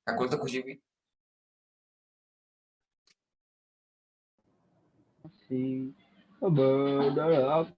अकुल तो खुशी भी। अब आप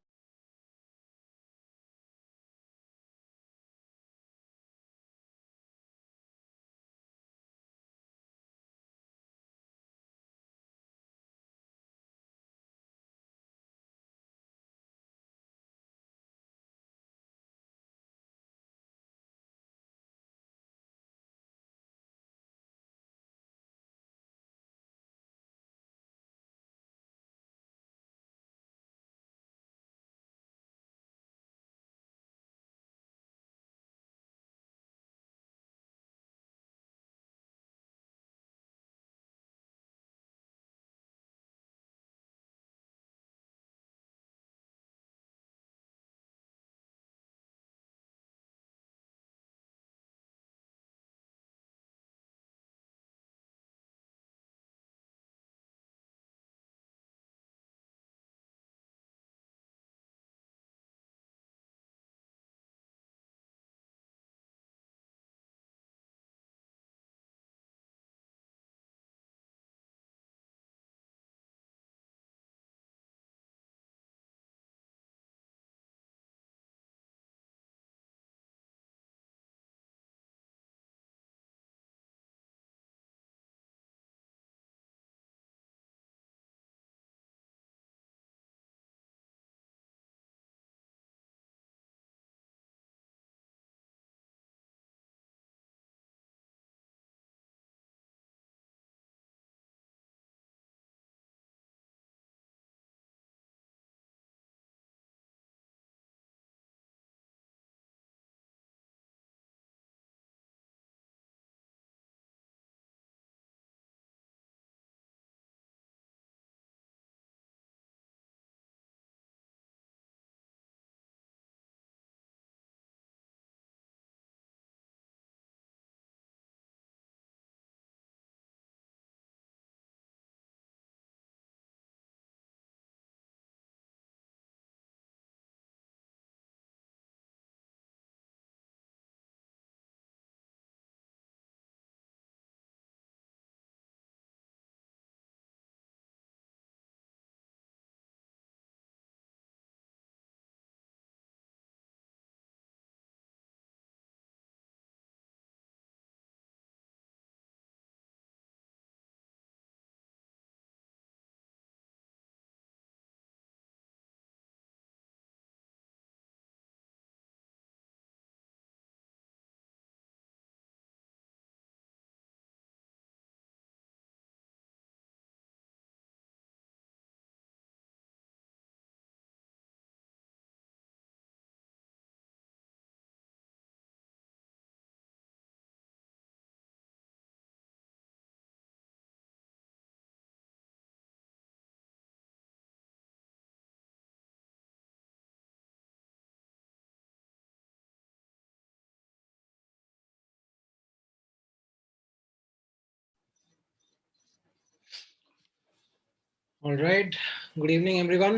All right. Good evening, everyone.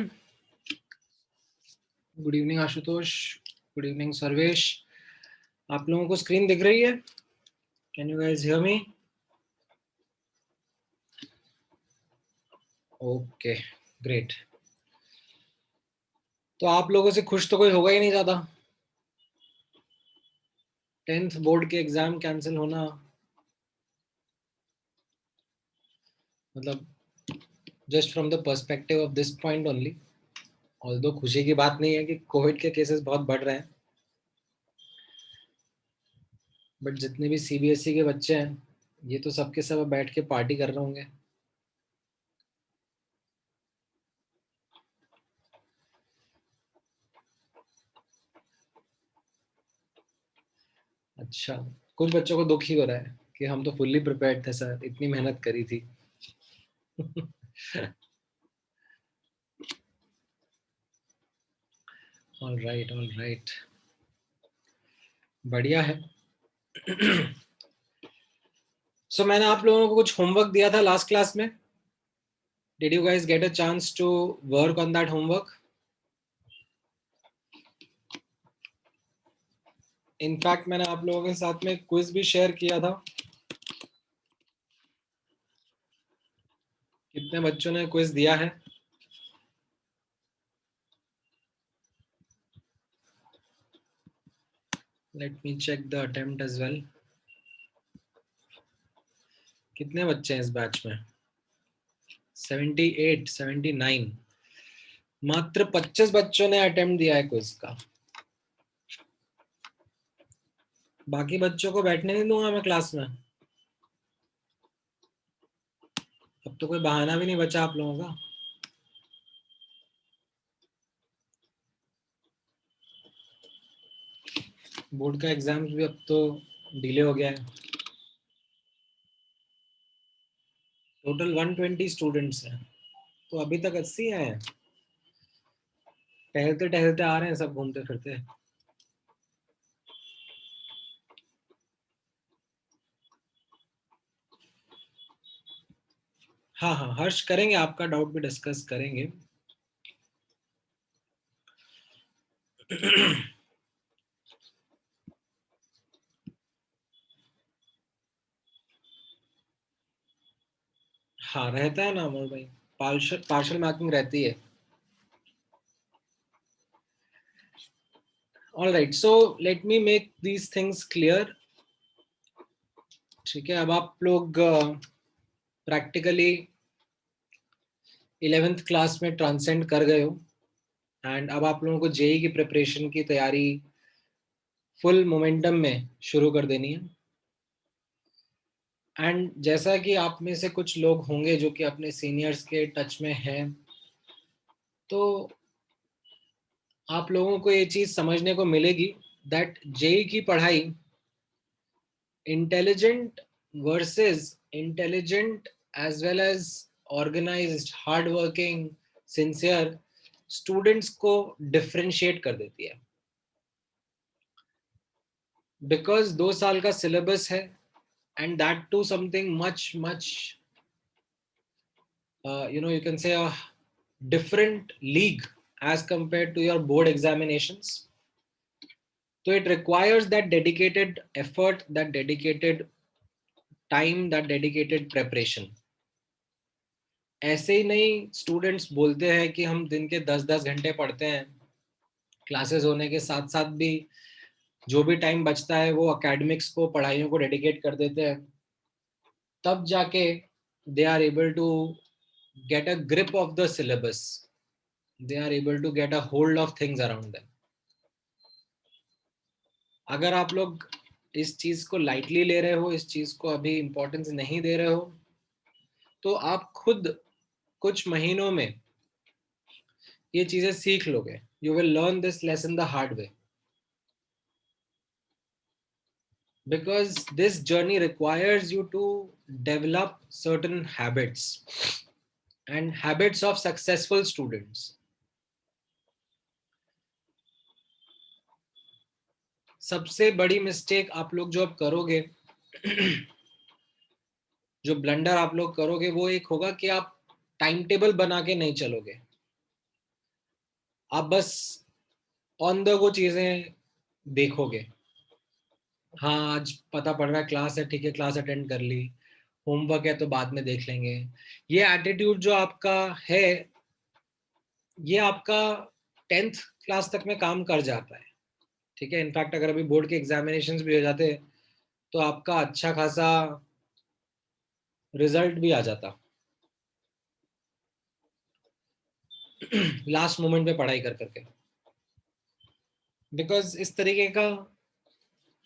Good evening, Ashutosh. Good evening, Sarvesh. आप लोगों को स्क्रीन दिख रही है? Can you guys hear me? Okay, great. तो आप लोगों से खुश तो कोई होगा ही नहीं ज़्यादा. 10th बोर्ड के एग्जाम कैंसिल होना मतलब just from the perspective of this point only. Although खुशी की बात नहीं है कि कोविड के केसेस बहुत बढ़ रहे हैं, बट जितने भी सीबीएसई के बच्चे हैं ये तो सबके सब बैठ के पार्टी कर रहे होंगे. अच्छा, कुछ बच्चों को दुख ही हो रहा है कि हम तो फुल्ली प्रिपेयर्ड थे सर, इतनी मेहनत करी थी. ऑल राइट, बढ़िया है. सो मैंने आप लोगों को कुछ होमवर्क दिया था लास्ट क्लास में. Did you guys get a chance to work on that homework? In fact मैंने आप लोगों के साथ में क्विज भी शेयर किया था. कितने बच्चों ने क्विज दिया है? Let me check the attempt as well. कितने बच्चे हैं इस बैच में? 78, 79. मात्र 25 बच्चों ने अटेम्प्ट दिया है क्विज का. बाकी बच्चों को बैठने नहीं दूंगा मैं क्लास में. अब तो कोई बहाना भी नहीं बचा आप लोगों का. बोर्ड का एग्जाम भी अब तो डिले हो गया है. टोटल 120 स्टूडेंट्स हैं, तो अभी तक 80 आए हैं. टहलते टहलते आ रहे हैं सब, घूमते फिरते. हाँ हाँ हर्ष, करेंगे, आपका डाउट भी डिस्कस करेंगे. हाँ रहता है ना अमर भाई, पार्शल पार्शल मार्किंग रहती है. All right, so let me make these things clear. ठीक है, अब आप लोग प्रैक्टिकली 11th क्लास में ट्रांसेंड कर गए हो, एंड अब आप लोगों को जेई की प्रिपरेशन की तैयारी फुल मोमेंटम में शुरू कर देनी है. एंड जैसा कि आप में से कुछ लोग होंगे जो कि अपने सीनियर्स के टच में हैं, तो आप लोगों को ये चीज समझने को मिलेगी दैट जेई की पढ़ाई intelligent versus intelligent as well as organised hard working sincere students को डिफरेंशिएट कर देती है. बिकॉज 2 साल का सिलेबस है, and that too something much much you can say a different league as compared to your board examinations. So it requires that dedicated effort, that dedicated time, that dedicated preparation. ऐसे ही नहीं students बोलते हैं कि हम दिन के 10-10 घंटे पढ़ते हैं, क्लासेस होने के साथ साथ भी जो भी टाइम बचता है वो एकेडमिक्स को, पढ़ाइयों को डेडिकेट कर देते हैं, तब जाके they are able to get a grip of the syllabus. They are able to get a hold of things around them. अगर आप लोग इस चीज को लाइटली ले रहे हो, इस चीज को अभी इंपॉर्टेंस नहीं दे रहे हो, तो आप खुद कुछ महीनों में ये चीजें सीख लोगे. You will learn this lesson the hard way, because this journey requires you to develop certain habits and habits of successful students. सबसे बड़ी मिस्टेक आप लोग जो अब करोगे, जो ब्लंडर आप लोग करोगे, वो एक होगा कि आप टाइम टेबल बना के नहीं चलोगे. आप बस ऑन द गो चीजें देखोगे. हाँ आज पता पड़ रहा है क्लास है, ठीक है क्लास अटेंड कर ली, होमवर्क है तो बाद में देख लेंगे. ये एटीट्यूड जो आपका है, ये आपका 10th क्लास तक में काम कर जाता है. ठीक है, इनफैक्ट अगर अभी बोर्ड के एग्जामिनेशंस भी हो जाते हैं तो आपका अच्छा खासा रिजल्ट भी आ जाता लास्ट मोमेंट पे पढ़ाई कर करके. बिकॉज इस तरीके का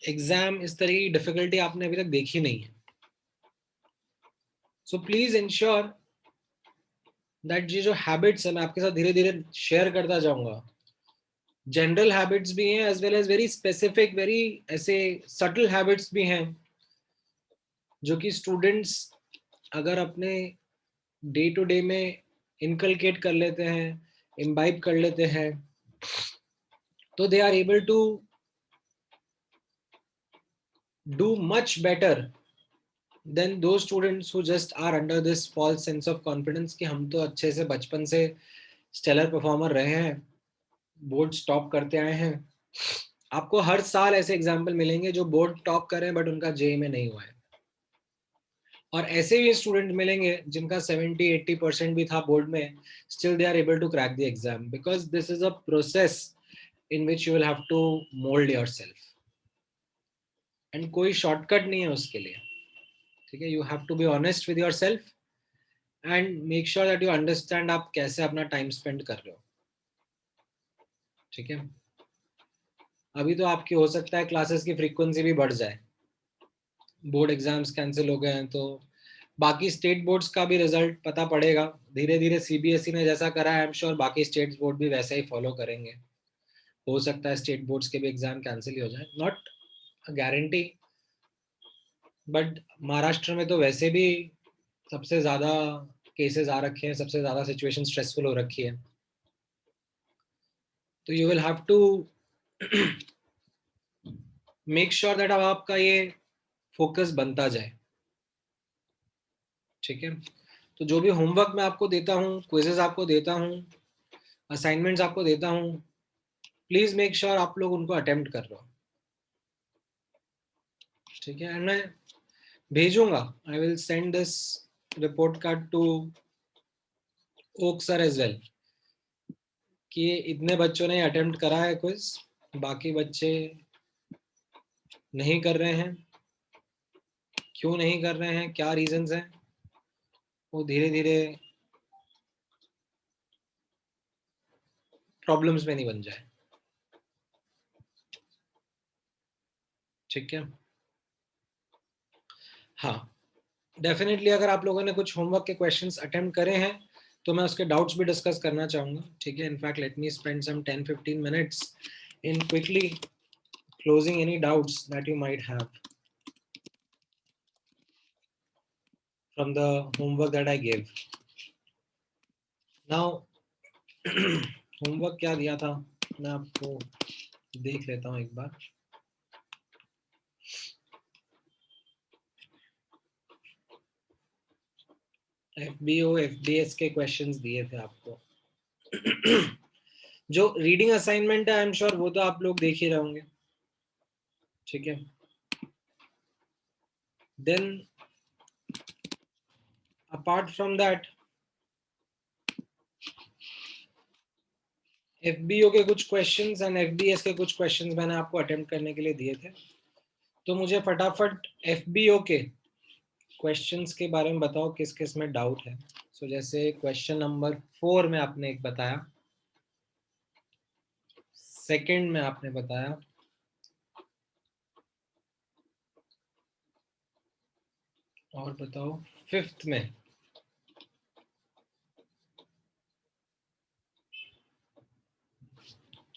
एग्जाम, इस तरह की डिफिकल्टी आपने अभी तक देखी नहीं है. सो प्लीज इंश्योर दैट ये जो हैबिट्स है मैं आपके साथ धीरे धीरे शेयर करता जाऊंगा. जनरल हैबिट्स भी हैं as well as very specific, very ऐसे सटल हैबिट्स भी हैं जो कि स्टूडेंट्स अगर अपने डे टू डे में इनकलकेट कर लेते हैं, इम्बाइब कर लेते हैं, तो they are able to do much better than those students who just are under this false sense of confidence कि हम तो अच्छे से बचपन से स्टेलर परफॉर्मर रहे हैं, बोर्ड टॉप करते आए हैं. आपको हर साल ऐसे एग्जाम्पल मिलेंगे जो बोर्ड टॉप कर रहे हैं बट उनका जेई में नहीं हुआ है. और ऐसे भी स्टूडेंट मिलेंगे जिनका 70-80% भी था बोर्ड में, still they are able to crack the exam, because this is a process in which you will have to mould yourself, and कोई शॉर्टकट नहीं है उसके लिए, ठीक है. You have to be honest with yourself and make sure that you understand आप कैसे अपना टाइम स्पेंड कर रहे हो, ठीक है. अभी तो आपकी हो सकता है क्लासेस की फ्रीक्वेंसी भी बढ़ जाए, बोर्ड एग्जाम्स कैंसिल हो गए हैं, तो बाकी स्टेट बोर्ड्स का भी रिजल्ट पता पड़ेगा धीरे धीरे. सीबीएसई ने जैसा करा है, आई एम श्योर बाकी स्टेट बोर्ड भी वैसा ही फॉलो करेंगे. हो सकता है स्टेट बोर्ड्स के भी एग्जाम कैंसिल ही हो जाए, नॉट गारंटी, बट महाराष्ट्र में तो वैसे भी सबसे ज्यादा केसेस आ रखे हैं, सबसे ज्यादा सिचुएशन स्ट्रेसफुल हो रखी है. तो you will have to make sure that अब आपका ये फोकस बनता जाए, ठीक है. तो जो भी होमवर्क मैं आपको देता हूँ, क्विजेस आपको देता हूँ, असाइनमेंट्स आपको देता हूँ, प्लीज मेक श्योर आप लोग उनको अटेम्प्ट कर रहे हो, ठीक है. एंड मैं भेजूंगा, I will send this report card to ओक सर एज वेल, कि इतने बच्चों ने अटेम्प्ट करा है क्विज, बाकी बच्चे नहीं कर रहे हैं, क्यों नहीं कर रहे हैं, क्या रीजंस हैं, वो धीरे धीरे प्रॉब्लम्स में नहीं बन जाए, ठीक है. हाँ, डेफिनेटली अगर आप लोगों ने कुछ होमवर्क के क्वेश्चंस अटेम्प्ट करे हैं तो मैं उसके डाउट्स भी डिस्कस करना चाहूंगा, ठीक है. In fact let me spend some 10-15 minutes in quickly closing any doubts that you might have from the homework that I gave. Now homework क्या दिया था मैं आपको देख लेता हूँ एक बार. FBO FBS के क्वेश्चंस दिए थे आपको. जो रीडिंग असाइनमेंट है आई एम श्योर वो तो आप लोग देख ही रहे होंगे, ठीक है. Then apart from that FBO के कुछ क्वेश्चंस एंड FBS के कुछ क्वेश्चंस मैंने आपको अटेम्प्ट करने के लिए दिए थे, तो मुझे फटाफट FBO के क्वेश्चंस के बारे में बताओ किस किस में डाउट है. सो जैसे क्वेश्चन नंबर 4 में आपने एक बताया, सेकंड में आपने बताया, और बताओ फिफ्थ में,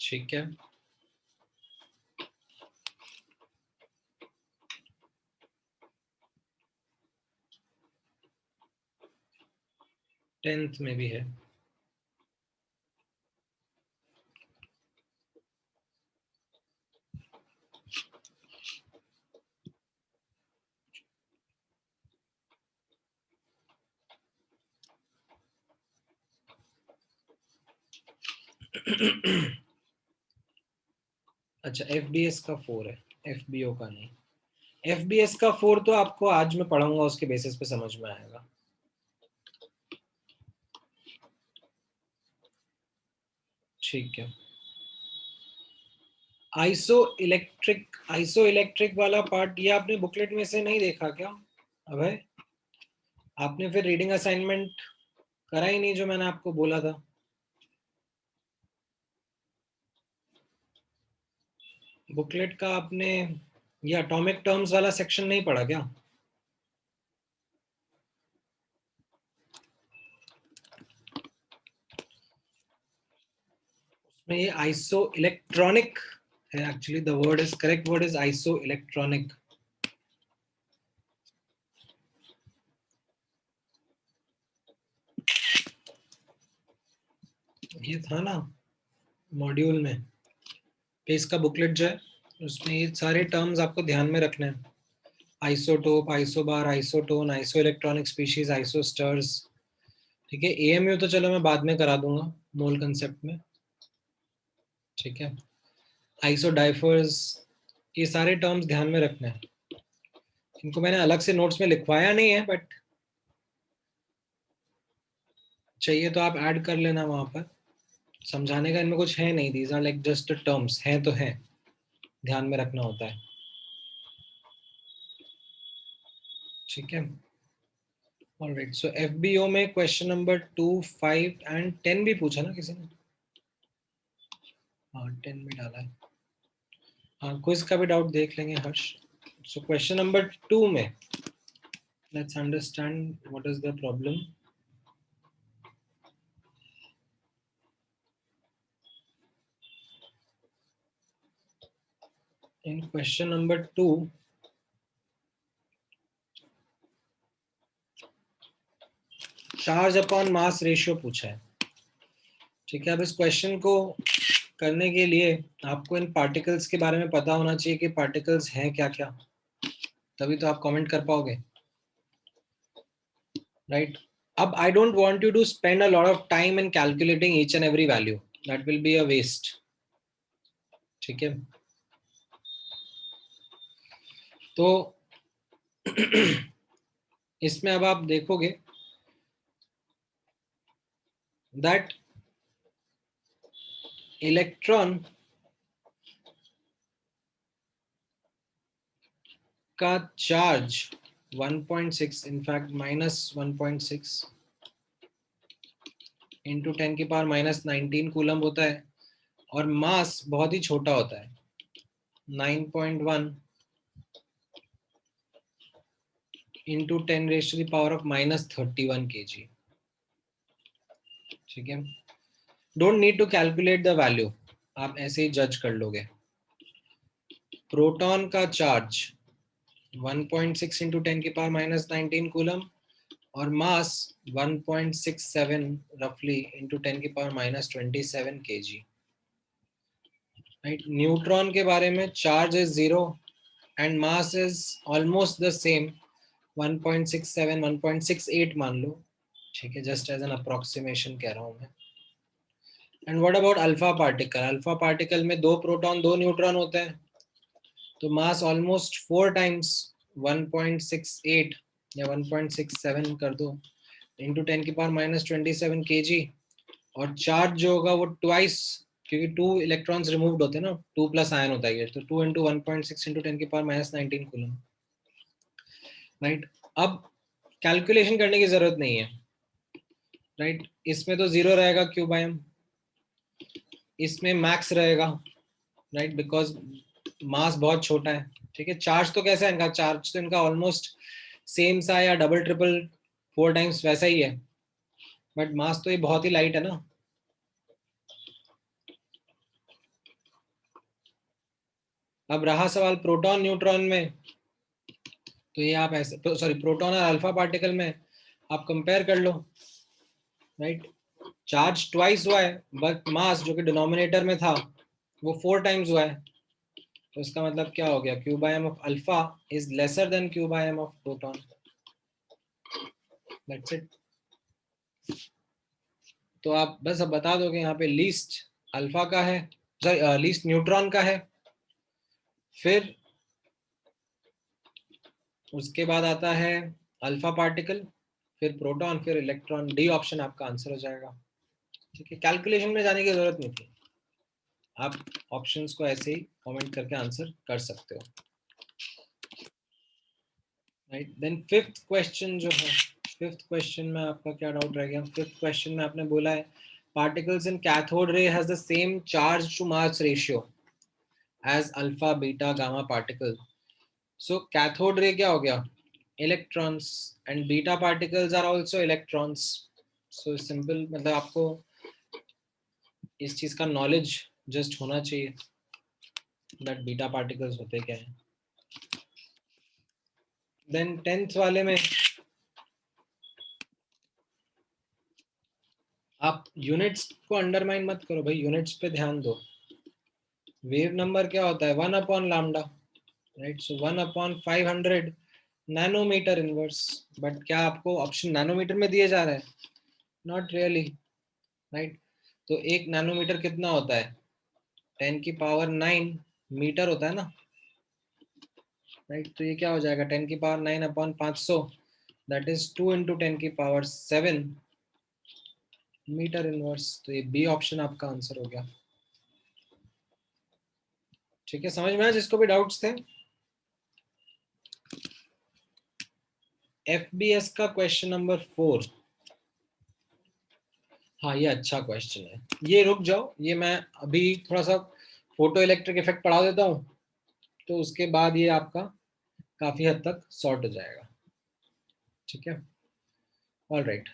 ठीक है. टेंथ में भी है. अच्छा, FBS का 4 है, FBO का नहीं. FBS का 4 तो आपको आज मैं पढ़ाऊंगा, उसके बेसिस पे समझ में आएगा, ठीक है. आइसो इलेक्ट्रिक वाला पार्ट ये आपने बुकलेट में से नहीं देखा क्या अभय? आपने फिर रीडिंग असाइनमेंट करा ही नहीं जो मैंने आपको बोला था. बुकलेट का आपने ये एटॉमिक टर्म्स वाला सेक्शन नहीं पढ़ा क्या? उसमें ये आइसो इलेक्ट्रॉनिक है, actually the word is correct word is iso electronic. ये था ना मॉड्यूल में कि इसका बुकलेट जो है उसमें ये सारे टर्म्स आपको ध्यान में रखने हैं. Isotope, isobar, isotone, iso electronic species, isosters, ठीक है. AMU तो चलो मैं बाद में करा दूंगा मोल कंसेप्ट में, ठीक है. आइसोडाइफर्स, ये सारे टर्म्स ध्यान में रखने हैं, इनको मैंने अलग से नोट्स में लिखवाया नहीं है, बट चाहिए तो आप ऐड कर लेना वहां पर। समझाने का इनमें कुछ है नहीं, these are like just terms, हैं तो हैं, ध्यान में रखना होता है। ठीक है, ऑलराइट। सो एफबीओ में क्वेश्चन नंबर 2, 5 एंड 10 भी पूछा ना किसी ने? हाँ 10 भी डाला है। हाँ, क्विज का भी डाउट देख लेंगे हर्ष। सो क्वेश्चन नंबर 2 में let's understand what is the problem. In question number 2 charge upon mass ratio पूछा है। ठीक है, अब इस क्वेश्चन को करने के लिए आपको इन पार्टिकल्स के बारे में पता होना चाहिए कि पार्टिकल्स हैं क्या क्या, तभी तो आप कमेंट कर पाओगे, राइट? अब I don't want you to spend a lot of time in calculating each and every value, that will be a waste. ठीक है, तो इसमें अब आप देखोगे दैट इलेक्ट्रॉन का चार्ज 1.6, इनफैक्ट -1.6 इंटू 10 की पावर -19 कूलम होता है, और मास बहुत ही छोटा होता है, 9.1 into 10 raise to the power of -31 kg। ठीक है, don't need to calculate the value, आप ऐसे ही जज कर लोगे। प्रोटॉन का चार्ज 1.6 इंटू 10 की पावर -19 कूलम, और मास 1.67 रफली इंटू 10 की पावर -27 kg। राइट, न्यूट्रॉन के बारे में charge is 0 and mass is almost the same, 1.67 1.68 मान लो। ठीक है, जस्ट एज एन अप्रोक्सीमेशन कह रहा हूं मैं। And what about alpha particle? Alpha particle में 2 प्रोटॉन 2 न्यूट्रॉन होते हैं, तो मास ऑलमोस्ट 4 टाइम्स 1.68 या 1.67 कर दो इंटू 10 की पावर -27 kg, और चार्ज जो होगा वो ट्वाइस, क्योंकि 2 इलेक्ट्रॉन्स रिमूव्ड होते हैं ना, 2 प्लस आयन होता है ये, तो 2 इंटू 1.6 इंटू 10 की पावर -19 कूलम। राइट, अब कैलकुलेशन करने की जरूरत नहीं है, राइट? इसमें तो 0 रहेगा क्यूब आयन, इसमें मैक्स रहेगा, राइट, बिकॉज मास बहुत छोटा है। ठीक है, चार्ज तो कैसा है इनका? चार्ज तो इनका ऑलमोस्ट सेम सा या डबल ट्रिपल 4 टाइम्स वैसा ही है, बट मास तो ये बहुत ही लाइट है ना। अब रहा सवाल प्रोटॉन न्यूट्रॉन में, तो ये आप ऐसे, सॉरी, प्रोटॉन और अल्फा पार्टिकल में आप कंपेयर कर लो, राइट? चार्ज ट्वाइस हुआ है, बट मास जो कि डिनोमिनेटर में था वो 4 टाइम्स हुआ है, तो इसका मतलब क्या हो गया? क्यूब आयम of alpha is lesser than cube आयम ऑफ प्रोटॉन, दैट्स इट। तो आप बस अब बता दोगे यहाँ पे लीस्ट अल्फा का है, सॉरी लीस्ट न्यूट्रॉन का है, फिर उसके बाद आता है अल्फा पार्टिकल, फिर प्रोटॉन, फिर इलेक्ट्रॉन। डी ऑप्शन आपका आंसर हो जाएगा। ठीक है, कैलकुलेशन में जाने की जरूरत नहीं थी, आप ऑप्शंस को ऐसे ही कमेंट करके आंसर कर सकते हो, राइट? देन फिफ्थ क्वेश्चन जो है, फिफ्थ क्वेश्चन में आपका क्या डाउट रह गया? फिफ्थ क्वेश्चन में आपने बोला है particles in cathode ray has the same charge to mass ratio as alpha beta gamma particle. So cathode ray क्या हो गया? Electrons, and beta particles are also electrons. So simple, मतलब आपको इस चीज का नॉलेज जस्ट होना चाहिए दैट बीटा पार्टिकल्स होते क्या है। देन 10th वाले में आप यूनिट्स को अंडरमाइन मत करो भाई, यूनिट्स पे ध्यान दो। वेव नंबर क्या होता है? 1 upon lambda, right? So 1 upon 500 nanometer inverse, but क्या आपको ऑप्शन नैनोमीटर में दिए जा रहा है? Not really, right? तो 1 नैनोमीटर कितना होता है? 10 की पावर 9 मीटर होता है ना, राइट, तो ये क्या हो जाएगा 10 की power 9 upon 500, that is 2 into 10 की पावर 7 मीटर इनवर्स। तो ये बी ऑप्शन आपका आंसर हो गया। ठीक है, समझ में आया जिसको भी डाउट्स थे? FBS का क्वेश्चन नंबर 4। हाँ, ये अच्छा क्वेश्चन है, ये रुक जाओ, ये मैं अभी थोड़ा सा फोटो इलेक्ट्रिक इफेक्ट पढ़ा देता हूँ, तो उसके बाद ये आपका काफी हद तक सॉर्ट हो जाएगा। ठीक है, all right.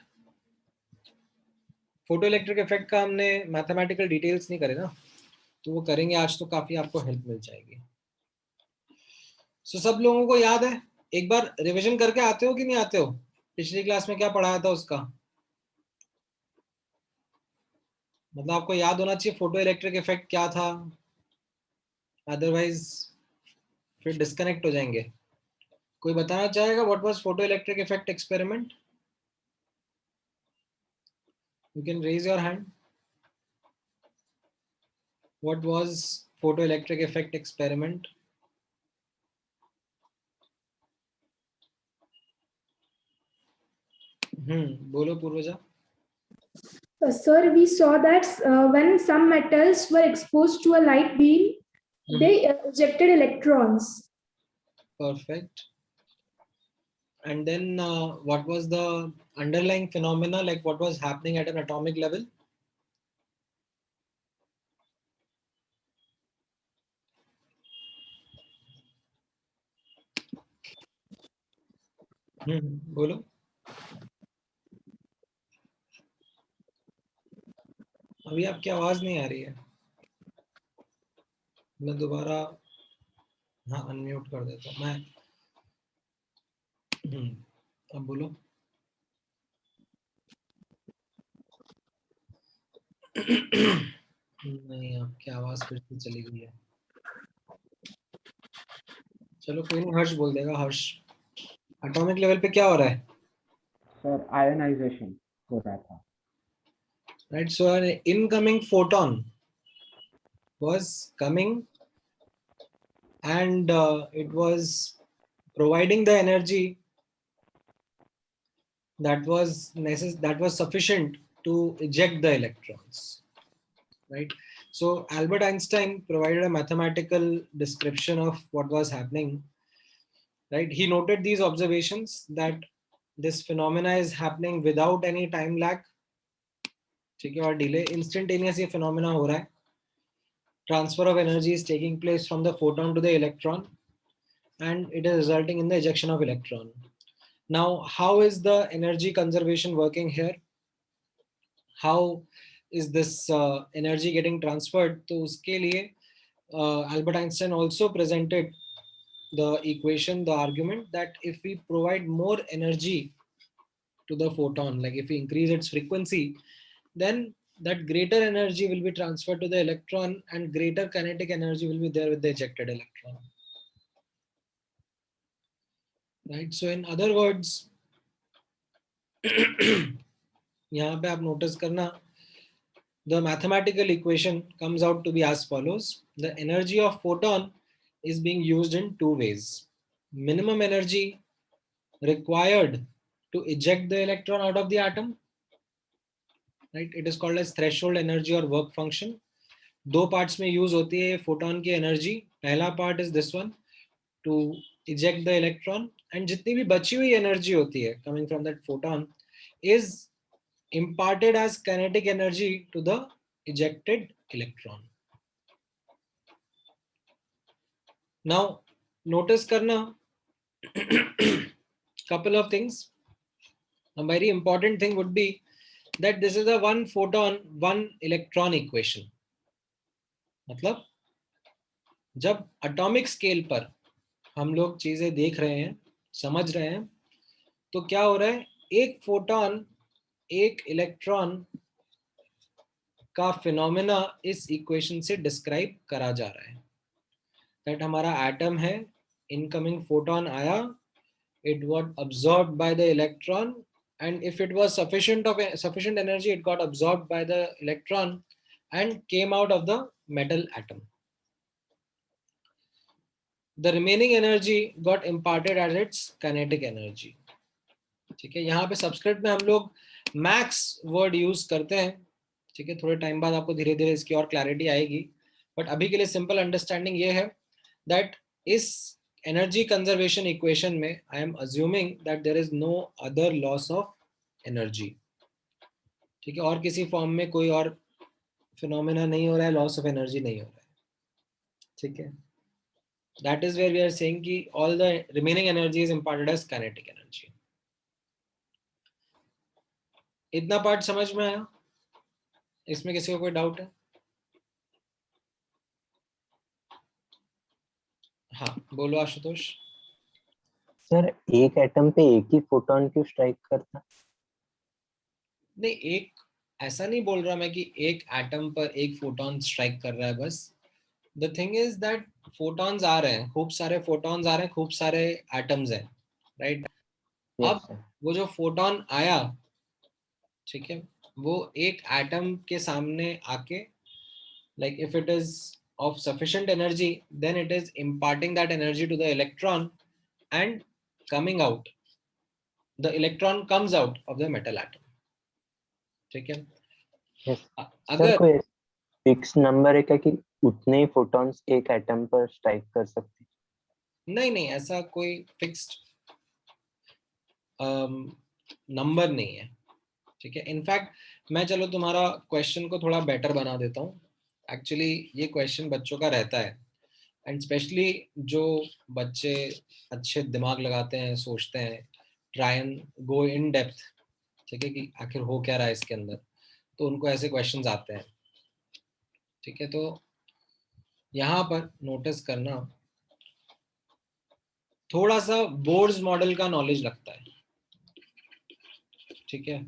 Photo electric effect का हमने मैथमेटिकल डिटेल्स नहीं करे ना, तो वो करेंगे आज, तो काफी आपको हेल्प मिल जाएगी। सो सब लोगों को याद है? एक बार रिवीजन करके आते हो कि नहीं आते हो? पिछली क्लास में क्या पढ़ाया था उसका, मतलब आपको याद होना चाहिए फोटो इलेक्ट्रिक इफेक्ट क्या था, अदरवाइज फिर डिस्कनेक्ट हो जाएंगे। कोई बताना चाहेगा what was photo electric effect experiment? You can raise your hand. What was photo electric effect experiment? बोलो Purvaja. Sir, we saw that when some metals were exposed to a light beam, they ejected electrons. Perfect. And then what was the underlying phenomena, like what was happening at an atomic level? बोलो। अभी आपकी आवाज नहीं आ रही है, मैं दोबारा हाँ अनम्यूट कर देता हूँ मैं। अब बोलो। नहीं, आपकी आवाज फिर से चली गई है। चलो कोई नहीं, हर्ष बोल देगा। हर्ष, एटॉमिक लेवल पे क्या हो रहा है? सर आयनाइजेशन हो रहा था। Right, so an incoming photon was coming and it was providing the energy that was sufficient to eject the electrons, right? So Albert Einstein provided a mathematical description of what was happening, right? He noted these observations that this phenomena is happening without any time lag, ठीक है, और delay, instantaneous ये phenomena हो रहा है। Transfer of energy is taking place from the photon to the electron and it is resulting in the ejection of electron. Now, how is the energy conservation working here? How is this energy getting transferred? तो उसके लिए Albert Einstein also presented the equation, the argument that if we provide more energy to the photon, like if we increase its frequency, then that greater energy will be transferred to the electron and greater kinetic energy will be there with the ejected electron. Right? So in other words, यहाँ पे आप notice करना, the mathematical equation comes out to be as follows. The energy of photon is being used in two ways. Minimum energy required to eject the electron out of the atom, right? It is called as threshold energy or work function. दो parts में use होती है photon की energy. पहला part is this one, to eject the electron, and जितनी भी बची हुई एनर्जी होती है coming from that photon is imparted as kinetic energy to the ejected electron. Now notice karna couple of things. A very important thing would be that this is a one photon one electron equation. मतलब जब atomic scale पर हम लोग चीजें देख रहे हैं, समझ रहे हैं, तो क्या हो रहा है, एक फोटोन एक इलेक्ट्रॉन का फिनोमेना इस इक्वेशन से डिस्क्राइब करा जा रहा है। दैट हमारा एटम है, इनकमिंग फोटोन आया, it got absorbed by the electron, and if it was sufficient energy, it got absorbed by the electron and came out of the metal atom. the remaining energy got imparted as its kinetic energy. ठीक है, यहाँ पे subscript में हम लोग max word use करते हैं. ठीक है, थोड़े टाइम बाद आपको धीरे धीरे इसकी और क्लैरिटी आएगी, बट अभी के लिए सिंपल अंडरस्टैंडिंग ये है दैट इस एनर्जी कंजर्वेशन इक्वेशन में I am assuming that there is no other loss of energy. ठीक है, और किसी फॉर्म में कोई और फिनोमेना नहीं हो रहा है, लॉस ऑफ एनर्जी नहीं हो रहा है. ठीक है, that is where we are saying कि all the remaining energy is imparted as kinetic energy. इतना पार्ट समझ में आया? इसमें किसी को कोई डाउट है? हाँ बोलो आशुतोष. सर एक एटम पे एक ही फोटोन क्यों स्ट्राइक करता? नहीं, एक ऐसा नहीं बोल रहा मैं कि एक एटम पर एक फोटोन स्ट्राइक कर रहा है बस. The thing is that photons आ रहे हैं, खूब सारे फोटॉन्स आ रहे हैं, खूब सारे एटम्स हैं, राइट? अब सर वो जो फोटोन आया, ठीक है, वो एक एटम के सामने आके, like if it is of sufficient energy, then it is imparting that energy to the electron and coming out. The electron comes out of the metal atom. ठीक है, यस सर, अगर कोई फिक्स नंबर है क्या कि उतने ही photons एक atom पर स्ट्राइक कर सकते हैं? नहीं नहीं, ऐसा कोई फिक्स्ड नंबर नहीं है. ठीक है, इनफैक्ट मैं चलो तुम्हारा क्वेश्चन को थोड़ा बेटर बना देता हूँ. एक्चुअली ये क्वेश्चन बच्चों का रहता है, एंड स्पेशली जो बच्चे अच्छे दिमाग लगाते हैं, सोचते हैं, try and go in depth, ठीक है, कि आखिर हो क्या रहा है इसके अंदर, तो उनको ऐसे क्वेश्चंस आते हैं. ठीक है, तो यहाँ पर नोटिस करना, थोड़ा सा बोर्स मॉडल का नॉलेज लगता है. ठीक है,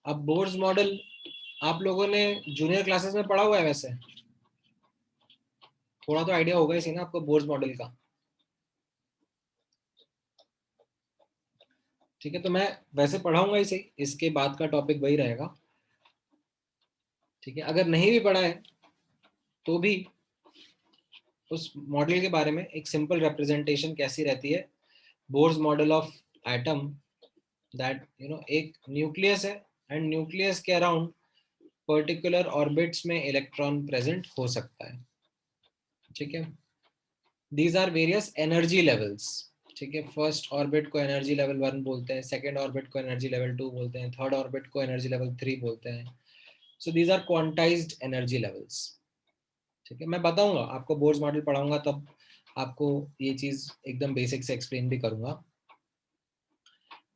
अब बोर्स मॉडल आप लोगों ने जूनियर क्लासेस में पढ़ा हुआ है, वैसे थोड़ा तो आइडिया होगा ही ना आपको बोर्स मॉडल का. ठीक है, तो मैं वैसे पढ़ाऊंगा इसे, इसके बाद का टॉपिक वही रहेगा. ठीक है, अगर नहीं भी पढ़ा है तो भी उस मॉडल के बारे में एक सिंपल रिप्रेजेंटेशन कैसी रहती है. Bohr's model of atom, that एक न्यूक्लियस है, एंड न्यूक्लियस के अराउंड पर्टिकुलर ऑर्बिट्स में इलेक्ट्रॉन प्रेजेंट हो सकता है. ठीक है, these are various energy levels. ठीक है, फर्स्ट ऑर्बिट को एनर्जी लेवल 1 बोलते हैं, सेकेंड ऑर्बिट को एनर्जी लेवल 2 बोलते हैं, थर्ड ऑर्बिट को एनर्जी लेवल 3 बोलते हैं. So these are quantised energy levels. ठीक है, मैं बताऊंगा आपको, बोर्स मॉडल पढ़ाऊंगा तब आपको ये चीज एकदम बेसिक से एक्सप्लेन भी करूंगा.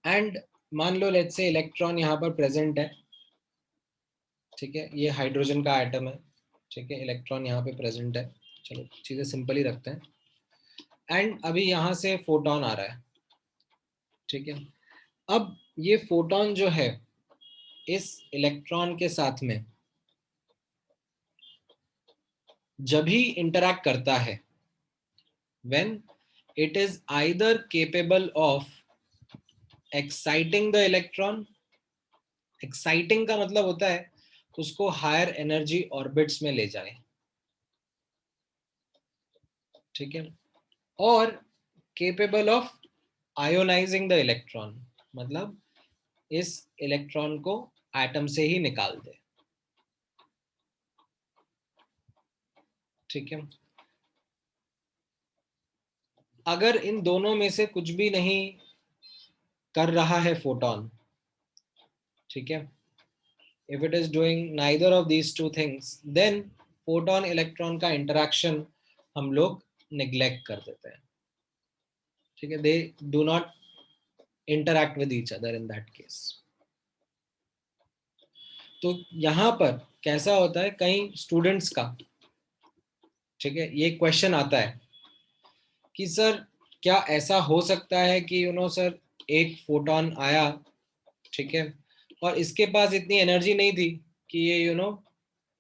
एंड मान लो लेट्स से इलेक्ट्रॉन यहाँ पर प्रेजेंट है. ठीक है, ये हाइड्रोजन का एटम है. ठीक है, इलेक्ट्रॉन यहाँ पे प्रेजेंट है. चलो चीजें सिंपल ही रखते हैं. एंड अभी यहाँ से फोटोन आ रहा है. ठीक है, अब ये फोटोन जो है इस इलेक्ट्रॉन के साथ में जब भी इंटरैक्ट करता है, when it is either capable of exciting the electron. exciting का मतलब होता है उसको हायर एनर्जी ऑर्बिट्स में ले जाए. ठीक है, और capable of ionizing the electron, मतलब इस इलेक्ट्रॉन को एटम से ही निकाल दे. ठीक है, अगर इन दोनों में से कुछ भी नहीं कर रहा है फोटोन, ठीक है, if it is doing neither of these two things, then photon electron का interaction हम लोग neglect कर देते हैं. ठीक है, they do not interact with each other in that case. तो यहाँ पर कैसा होता है, कई स्टूडेंट्स का, ठीक है, ये क्वेश्चन आता है कि सर क्या ऐसा हो सकता है कि सर एक फोटोन आया, ठीक है, और इसके पास इतनी एनर्जी नहीं थी कि ये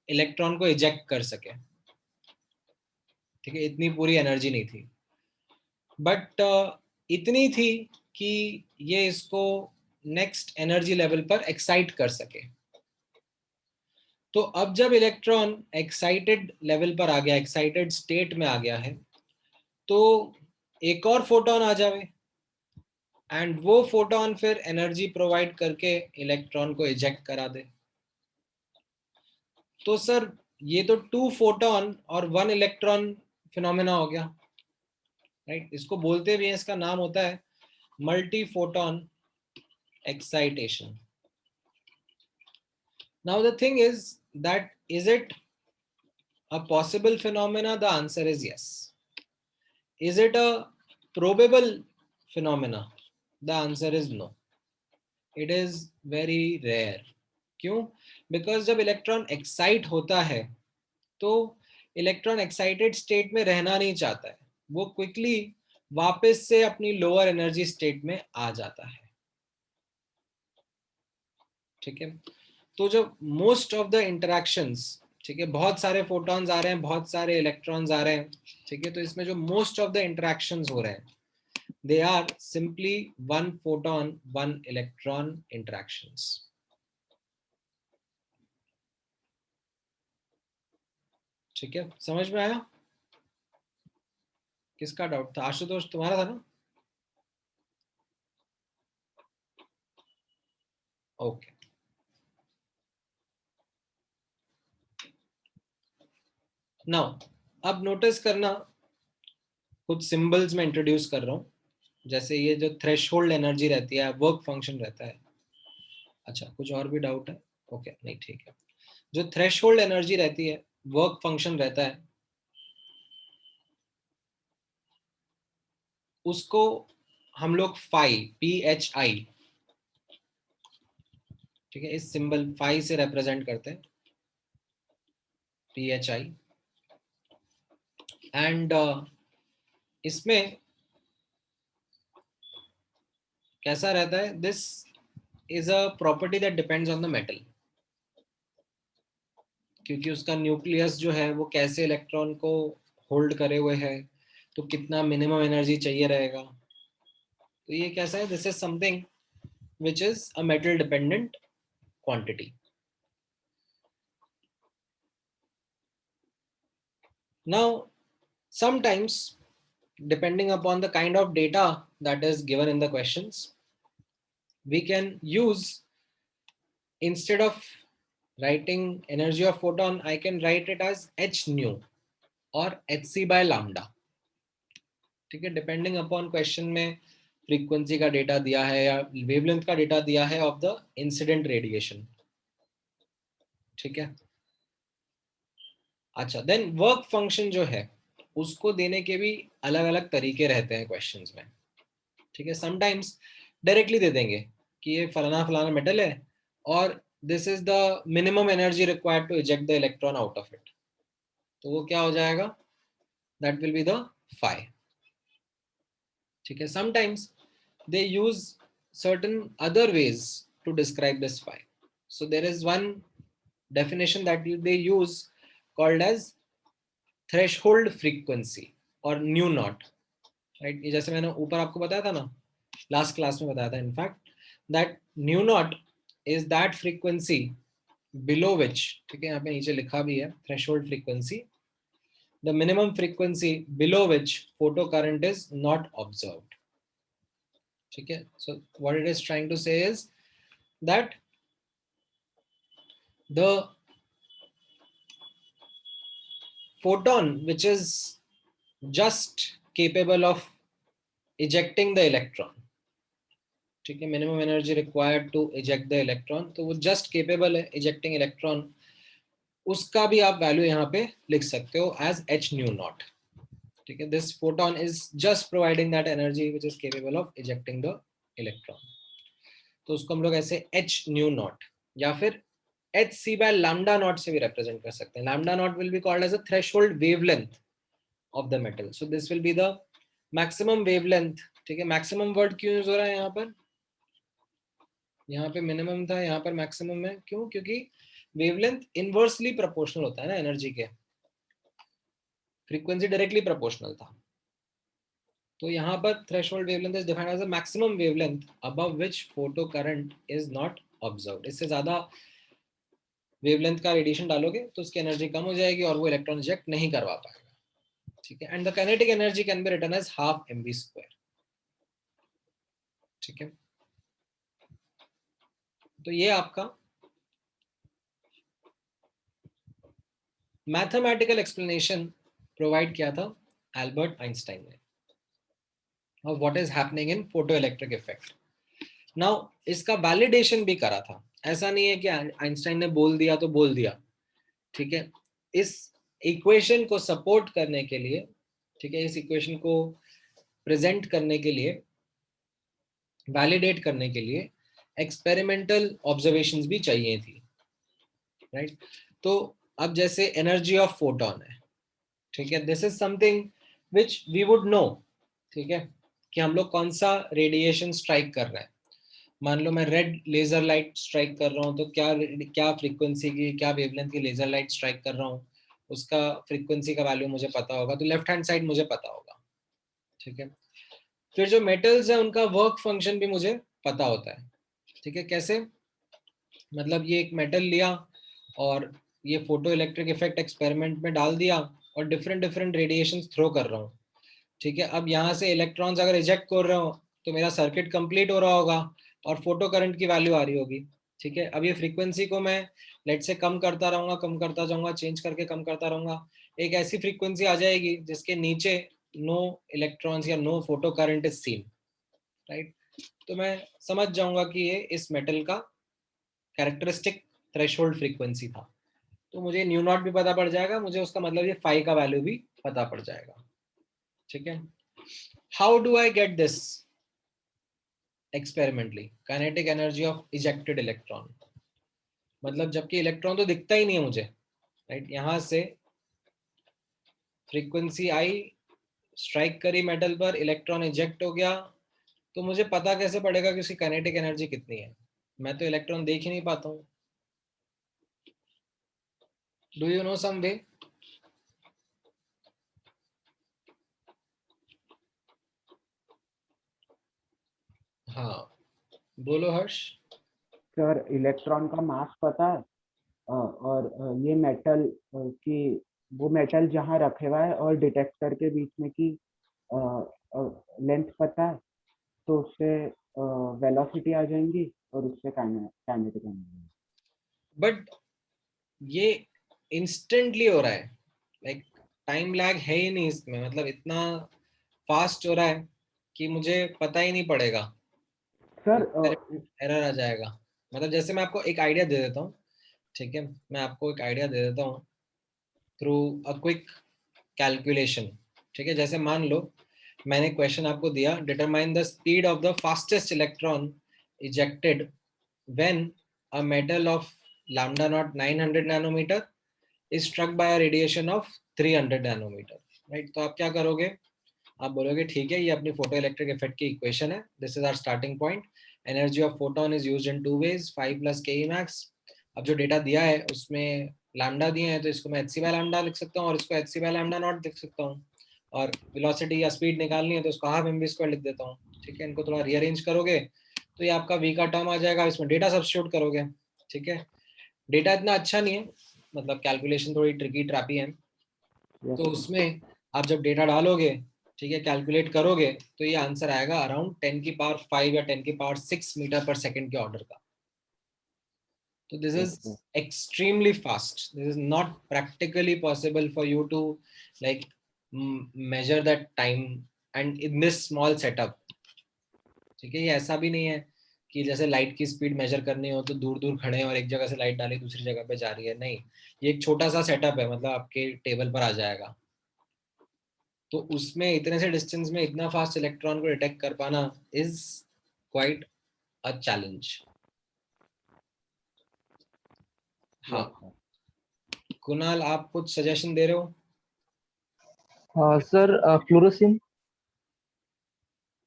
इलेक्ट्रॉन को इजेक्ट कर सके. ठीक है, इतनी पूरी एनर्जी नहीं थी, बट इतनी थी कि ये इसको नेक्स्ट एनर्जी लेवल पर एक्साइट कर सके. तो अब जब इलेक्ट्रॉन एक्साइटेड लेवल पर आ गया, एक्साइटेड स्टेट में आ गया है, तो एक और फोटोन आ जावे एंड वो फोटोन फिर एनर्जी प्रोवाइड करके इलेक्ट्रॉन को इजेक्ट करा दे। तो सर ये तो 2 फोटोन और 1 इलेक्ट्रॉन फिनोमेना हो गया, राइट? इसको बोलते भी हैं, इसका नाम होता है multi photon excitation. Now the thing is that is it a possible phenomena? The answer is yes. Is it a probable phenomena? The answer is no. It is very rare. क्यों? Because जब electron excite होता है तो electron excited state में रहना नहीं चाहता है, वो क्विकली वापस से अपनी लोअर एनर्जी स्टेट में आ जाता है। ठीक है, तो जब मोस्ट ऑफ द इंटरेक्शंस, ठीक है, बहुत सारे फोटॉन्स आ रहे हैं, बहुत सारे इलेक्ट्रॉन्स आ रहे हैं, ठीक है, तो इसमें जो मोस्ट ऑफ द इंटरेक्शंस हो रहे हैं they are simply 1 photon 1 electron interactions. ठीक है, समझ में आया? किसका डाउट था? आशुतोष तुम्हारा था ना? ओके, नाउ अब नोटिस करना, कुछ सिंबल्स में इंट्रोड्यूस कर रहा हूं, जैसे ये जो थ्रेशहोल्ड एनर्जी रहती है, वर्क फंक्शन रहता है। अच्छा, कुछ और भी डाउट है? ओके, नहीं ठीक है। जो थ्रेशहोल्ड एनर्जी रहती है, वर्क फंक्शन रहता है, उसको हम लोग फाई, PHI, ठीक है, इस सिंबल फाई से रिप्रेजेंट करते हैं, PHI। एंड इसमें कैसा रहता है? This is a property that depends on the metal, क्योंकि उसका न्यूक्लियस जो है वो कैसे इलेक्ट्रॉन को होल्ड करे हुए है, तो कितना मिनिमम एनर्जी चाहिए रहेगा। तो ये कैसा है? This is something which is a metal dependent quantity. Now sometimes, depending upon the kind of data that is given in the questions, we can use, instead of writing energy of photon, I can write it as h nu or hc by lambda। ठीक है, depending upon question में frequency का data दिया है या wavelength का data दिया है ऑफ द इंसिडेंट रेडिएशन। ठीक है, अच्छा, देन वर्क फंक्शन जो है उसको देने के भी अलग अलग तरीके रहते हैं क्वेश्चंस में। ठीक है, समटाइम्स डायरेक्टली दे देंगे कि ये फलाना फलाना मेटल है और this is the minimum energy required to eject the electron out of it, तो वो क्या हो जाएगा? That will be the phi. ठीक है, sometimes they use certain other ways to describe this phi. So there is one definition that they use called as threshold frequency or nu naught, right? ये जैसे मैंने ऊपर आपको बताया था ना, लास्ट क्लास में बताया था in fact, that nu naught is that frequency below which, ठीक है, यहाँ पे नीचे लिखा भी है threshold frequency, the minimum frequency below which photocurrent is not observed। ठीक है, so what it is trying to say is that the photon which is just capable of ejecting the electron, ठीक है, minimum energy required to eject the electron, तो वो just capable है ejecting electron, उसका भी आप वैल्यू यहाँ पे लिख सकते हो as h nu naught। ठीक है, this photon is just providing that energy which is capable of ejecting the electron, तो उसको हम लोग ऐसे h nu naught या फिर hc by lambda naught से भी represent कर सकते हैं। lambda naught will be called as a threshold wavelength of the metal, so this will be the maximum wavelength। ठीक है, maximum word क्यों यूज हो रहा है यहाँ पर? यहाँ पे मिनिमम था, यहाँ पर मैक्सिमम है, क्यों? क्योंकि वेवलेंथ इनवर्सली प्रोपोर्शनल होता है ना एनर्जी के, फ्रीक्वेंसी डायरेक्टली प्रोपोर्शनल था, तो यहाँ पर threshold wavelength is defined as a maximum wavelength above which photo current is not observed. इससे ज्यादा वेवलेंथ का रेडिएशन डालोगे तो उसकी एनर्जी कम हो जाएगी और वो इलेक्ट्रॉन इजेक्ट नहीं करवा पाएगा। ठीक है, and the kinetic energy can be written as half mv². ठीक है, तो ये आपका मैथमेटिकल एक्सप्लेनेशन प्रोवाइड किया था एल्बर्ट आइंस्टाइन ने of what is happening in photoelectric effect. Now इसका वैलिडेशन भी करा था, ऐसा नहीं है कि आइंस्टाइन ने बोल दिया तो बोल दिया. ठीक है, इस इक्वेशन को सपोर्ट करने के लिए, ठीक है, इस इक्वेशन को प्रेजेंट करने के लिए, वैलिडेट करने के लिए एक्सपेरिमेंटल ऑब्जर्वेशंस भी चाहिए थी, राइट. तो अब जैसे एनर्जी ऑफ फोटोन है, ठीक है, this is something which we would know. ठीक है, कि हम लोग कौन सा रेडिएशन स्ट्राइक कर रहे हैं. मान लो मैं रेड लेजर लाइट स्ट्राइक कर रहा हूँ, तो क्या क्या फ्रीक्वेंसी की, क्या वेवलेंथ की लेजर लाइट स्ट्राइक कर रहा हूँ, उसका फ्रीक्वेंसी का वैल्यू मुझे पता होगा, तो लेफ्ट हैंड साइड मुझे पता होगा. ठीक है, फिर जो मेटल्स है उनका वर्क फंक्शन भी मुझे पता होता है. ठीक है, कैसे, मतलब ये एक मेटल लिया और ये फोटो इलेक्ट्रिक इफेक्ट एक्सपेरिमेंट में डाल दिया और डिफरेंट डिफरेंट रेडिएशन थ्रो कर रहा हूँ. ठीक है, अब यहाँ से इलेक्ट्रॉन्स अगर इजेक्ट कर रहे हो तो मेरा सर्किट कंप्लीट हो रहा होगा और फोटो करंट की वैल्यू आ रही होगी. ठीक है, अब ये फ्रीक्वेंसी को मैं लेट से कम करता रहूंगा, कम करता जाऊंगा, चेंज करके कम करता रहूंगा, एक ऐसी फ्रीक्वेंसी आ जाएगी जिसके नीचे नो इलेक्ट्रॉन्स या no photo current is seen, right. तो मैं समझ जाऊंगा कि ये इस मेटल का कैरेक्टरिस्टिक थ्रेशोल्ड फ्रीक्वेंसी था. तो मुझे न्यू नॉट भी पता पड़ जाएगा, मुझे उसका मतलब ये फाई का वैल्यू भी पता पड़ जाएगा. ठीक है, how do I get this experimentally, kinetic energy of ejected electron. मतलब जबकि इलेक्ट्रॉन तो दिखता ही नहीं है मुझे, राइट. यहाँ से फ्रीक्वेंसी आई, स्ट्राइक करी मेटल पर, इलेक्ट्रॉन इजेक्ट हो गया, तो मुझे पता कैसे पड़ेगा कि उसकी काइनेटिक एनर्जी कितनी है. मैं तो इलेक्ट्रॉन देख ही नहीं पाता हूँ. डू यू नो सम वे? हाँ, बोलो हर्ष. सर इलेक्ट्रॉन का मास पता है, और ये मेटल की, वो मेटल जहाँ रखे हुआ है और डिटेक्टर के बीच में की लेंथ पता है, तो उससे वेलोसिटी आ जाएंगी और उससे काइनेटिक एनर्जी. बट ये इंस्टेंटली हो रहा है, लाइक टाइम लैग है ही नहीं इसमें, मतलब इतना फास्ट हो रहा है कि मुझे पता ही नहीं पड़ेगा. सर एरर आ जाएगा. मतलब जैसे मैं आपको एक आइडिया दे देता हूँ. ठीक है, मैं आपको एक आइडिया दे देता हूँ थ्रू अ क्विक कैलकुलेशन. ठीक है, जैसे मान लो मैंने क्वेश्चन आपको दिया, determine the speed of the fastest electron ejected when a metal of lambda naught 900 nanometre is struck by a radiation of 300 nanometre, right. तो आप क्या करोगे, आप बोलोगे ठीक है, ये अपनी फोटो इलेक्ट्रिक इफेक्ट की इक्वेशन है, this is our starting point, energy of photon is used in two ways, 5 + ke max. अब जो डेटा दिया है उसमें लैम्डा दिए हैं, तो इसको मैं hc बाय लैम्डा लिख सकता हूँ और इसको hc बाय लैम्डा नॉट लिख सकता हूँ, और वेलोसिटी या स्पीड निकालनी है तो उसको हाफ mv² लिख देता हूँ. ठीक है, इनको थोड़ा रीअरेंज करोगे तो ये आपका v का टर्म आ जाएगा, इसमें डेटा सब्स्टिट्यूट करोगे. ठीक है, डेटा इतना अच्छा नहीं है, मतलब कैलकुलेशन थोड़ी ट्रिकी ट्रैपी है, तो उसमें आप जब डेटा डालोगे, ठीक है, कैलकुलेट करोगे, तो ये आंसर आएगा अराउंड 10⁵ या 10⁶ मीटर पर सेकंड के ऑर्डर का. तो this is extremely fast. This is not practically possible for you to like measure that time and in this small setup. ठीक है, ये ऐसा भी नहीं है कि जैसे लाइट की स्पीड मेजर करनी हो तो दूर दूर खड़े हैं और एक जगह से लाइट डाली दूसरी जगह पे जा रही है, नहीं. ये एक छोटा सा सेटअप है, मतलब आपके टेबल पर आ जाएगा, तो उसमें इतने से डिस्टेंस में इतना फास्ट इलेक्ट्रॉन को डिटेक्ट कर पाना इज क्वाइट अ चैलेंज. हाँ, कुणाल आप कुछ सजेशन दे रहे हो? Sir fluorescent.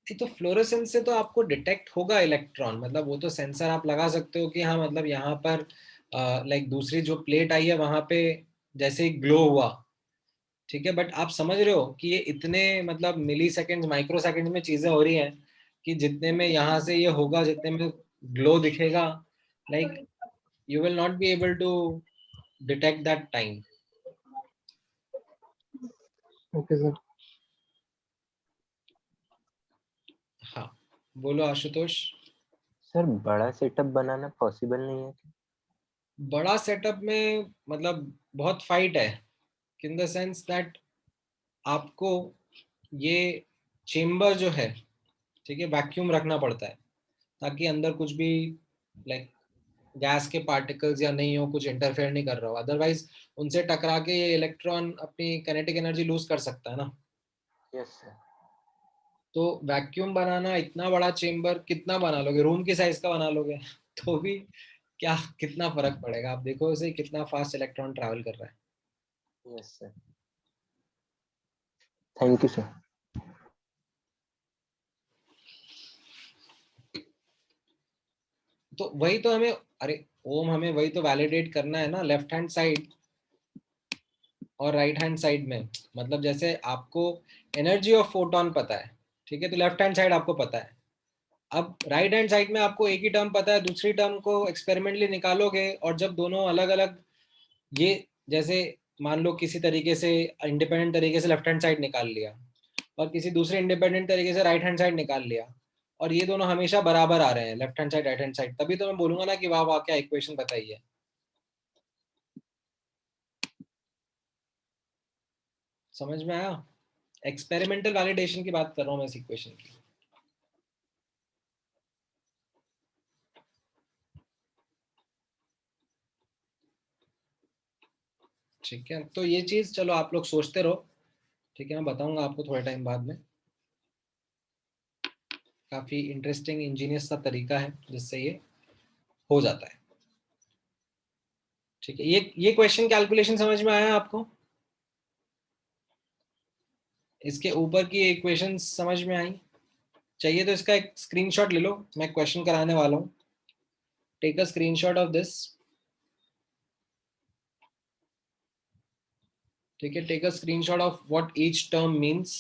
तो फ्लोरेसेंस से तो आपको डिटेक्ट होगा इलेक्ट्रॉन, मतलब वो तो सेंसर आप लगा सकते हो कि हाँ, मतलब यहाँ पर लाइक दूसरी जो प्लेट आई है वहां पे जैसे ही ग्लो हुआ. ठीक है, बट आप समझ रहे हो कि ये इतने मतलब मिली सेकेंड, माइक्रो सेकेंड में चीजें हो रही हैं कि जितने में यहाँ से ये होगा, जितने में ग्लो दिखेगा, like you will not be able to detect that time. Okay sir. हाँ, बोलो आशुतोष। सर बड़ा सेटअप बनाना पॉसिबल नहीं है क्या? बड़ा सेटअप में मतलब बहुत फाइट है, इन द सेंस दैट आपको ये चेम्बर जो है, ठीक है, वैक्यूम रखना पड़ता है ताकि अंदर कुछ भी लाइक गैस के पार्टिकल्स या नहीं हो, कुछ इंटरफेयर नहीं कर रहा हो, अदरवाइज उनसे टकरा के ये इलेक्ट्रॉन अपनी काइनेटिक एनर्जी लूज कर सकता है ना। Yes sir. तो वैक्यूम बनाना, इतना बड़ा चेम्बर कितना बना लोगे, रूम की साइज का बना लोगे तो भी क्या, कितना फर्क पड़ेगा, आप देखो उसे कितना फास्ट इलेक्ट्रॉन ट्रैवल कर रहा है। Yes sir, thank you sir. तो वही तो हमें, अरे ओम, हमें वही तो वैलिडेट करना है ना, लेफ्ट हैंड साइड और राइट हैंड साइड में। मतलब जैसे आपको एनर्जी ऑफ फोटोन पता है, ठीक है, तो लेफ्ट हैंड साइड आपको पता है। अब राइट हैंड साइड में आपको एक ही टर्म पता है, दूसरी टर्म को एक्सपेरिमेंटली निकालोगे, और जब दोनों अलग अलग, ये जैसे मान लो किसी तरीके से इंडिपेंडेंट तरीके से लेफ्ट हैंड साइड निकाल लिया और किसी दूसरे इंडिपेंडेंट तरीके से राइट हैंड साइड निकाल लिया, और ये दोनों हमेशा बराबर आ रहे हैं, left hand side right hand side, तभी तो मैं बोलूंगा ना कि वाह वाह क्या इक्वेशन बताई है। समझ में आया? एक्सपेरिमेंटल वैलिडेशन की बात कर रहा हूँ मैं इस इक्वेशन की। ठीक है, तो ये चीज चलो आप लोग सोचते रहो, ठीक है, मैं बताऊंगा आपको थोड़े टाइम बाद में। काफी इंटरेस्टिंग इंजीनियस सा तरीका है जिससे ये हो जाता है। ठीक है, ये क्वेश्चन कैलकुलेशन समझ में आया आपको? इसके ऊपर की इक्वेशन समझ में आई? चाहिए तो इसका एक स्क्रीनशॉट ले लो, मैं क्वेश्चन कराने वाला हूँ। Take a screenshot of this. ठीक है, take a screenshot of what each term means.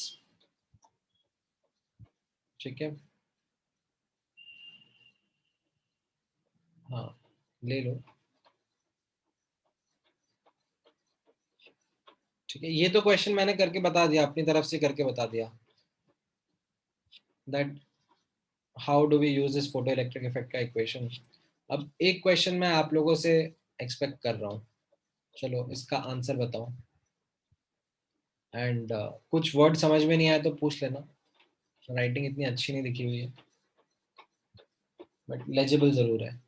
ठीक है, हाँ, ले लो। ठीक है, ये तो क्वेश्चन मैंने करके बता दिया, अपनी तरफ से करके बता दिया that how do we use this photo electric effect का इक्वेशन। अब एक क्वेश्चन मैं आप लोगों से एक्सपेक्ट कर रहा हूँ, चलो इसका आंसर बताओ। एंड कुछ वर्ड समझ में नहीं आया तो पूछ लेना, राइटिंग इतनी अच्छी नहीं दिखी हुई है बट लेजिबल जरूर है,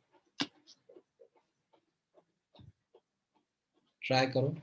ट्राई करो।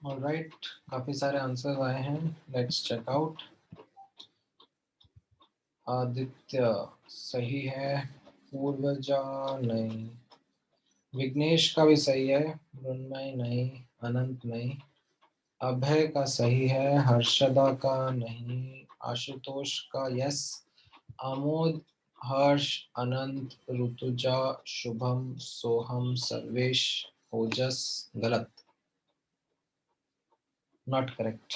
ऑलराइट, काफी सारे आंसर आए हैं, लेट्स चेक आउट। आदित्य सही है, पूर्वजा नहीं, विघ्नेश का भी सही है, मृण्मय नहीं, अनंत नहीं, अभय का सही है, हर्षदा का नहीं, आशुतोष का यस, आमोद, हर्ष, अनंत, ऋतुजा, शुभम, सोहम, सर्वेश, ओजस गलत, not correct.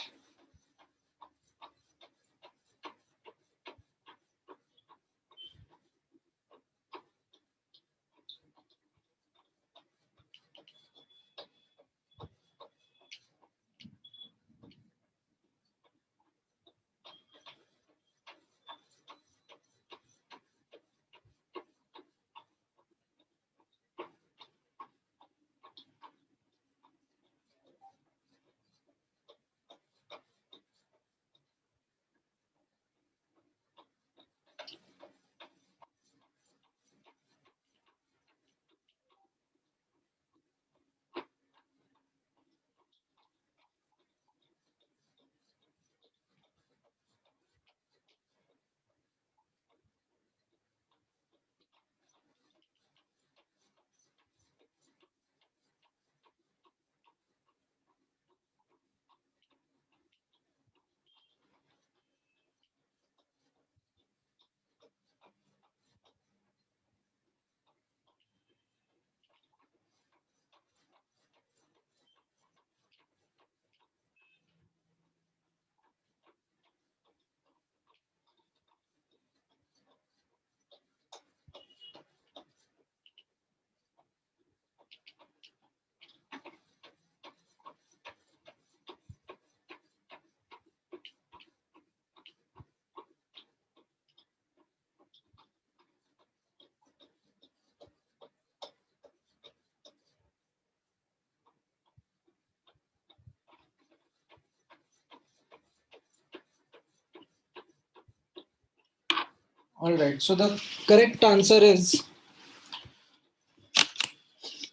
All right, so the correct answer is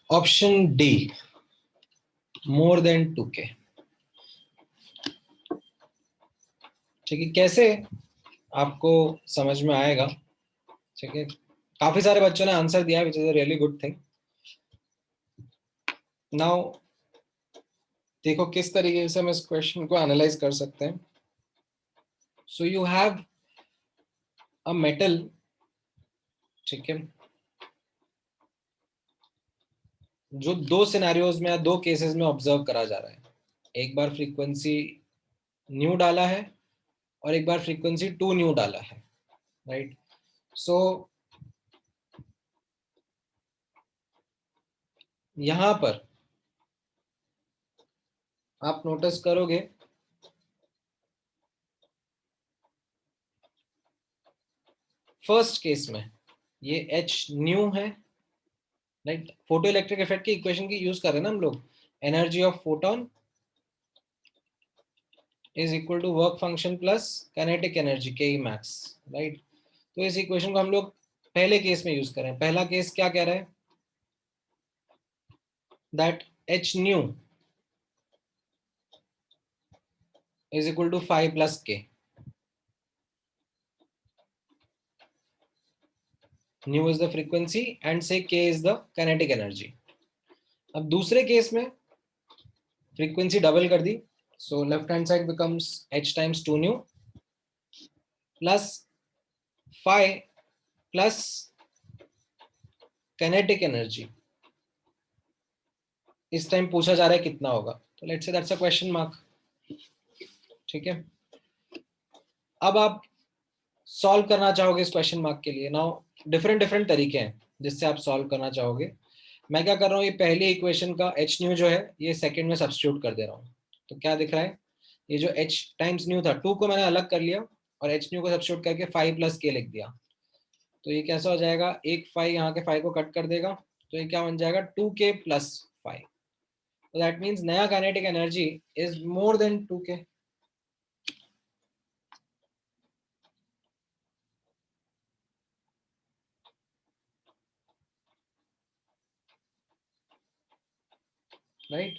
option D, more than 2K. ठीक है, कैसे आपको समझ में आएगा? ठीक है, काफी सारे बच्चों ने आंसर दिया, which is a really good thing. Now देखो किस तरीके से हम इस क्वेश्चन को एनालाइज कर सकते हैं। So you have a metal, ठीक है, जो दो सिनेरियोज में या दो केसेस में ऑब्जर्व करा जा रहा है। एक बार फ्रीक्वेंसी न्यू डाला है और एक बार फ्रीक्वेंसी 2 न्यू डाला है, राइट? सो यहां पर आप नोटिस करोगे फर्स्ट केस में ये H न्यू है, राइट? फोटो इलेक्ट्रिक इफेक्ट की इक्वेशन की यूज कर रहे हैं ना हम लोग, energy of photon is equal to work function plus kinetic energy K max, right? तो इस इक्वेशन को हम लोग पहले केस में यूज करें। पहला केस क्या कह रहा है? That H new is equal to 5 plus K. Nu is the frequency and say K is the kinetic energy. अब दूसरे केस में फ्रीक्वेंसी डबल कर दी, so left hand side becomes H times 2 nu plus phi plus kinetic energy. इस time पूछा जा रहा है कितना होगा, तो let's say that's a question mark, ठीक है? अब आप सॉल्व करना चाहोगे इस क्वेश्चन मार्क के लिए। नाउ डिफरेंट तरीके हैं जिससे आप सॉल्व करना चाहोगे। मैं क्या कर रहा हूँ, ये पहली इक्वेशन का H न्यू जो है ये सेकंड में सब्स्टिट्यूट कर दे रहा हूँ। तो क्या दिख रहा है, ये जो H टाइम्स न्यू था 2 को मैंने अलग कर लिया और H न्यू को सब्स्टिट्यूट करके 5 प्लस K लिख दिया। तो ये कैसा हो जाएगा, एक 5 यहाँ के 5 को कट कर देगा, तो ये क्या बन जाएगा 2K प्लस 5। तो दैट मीन्स नया kinetic energy is more than 2K। Right?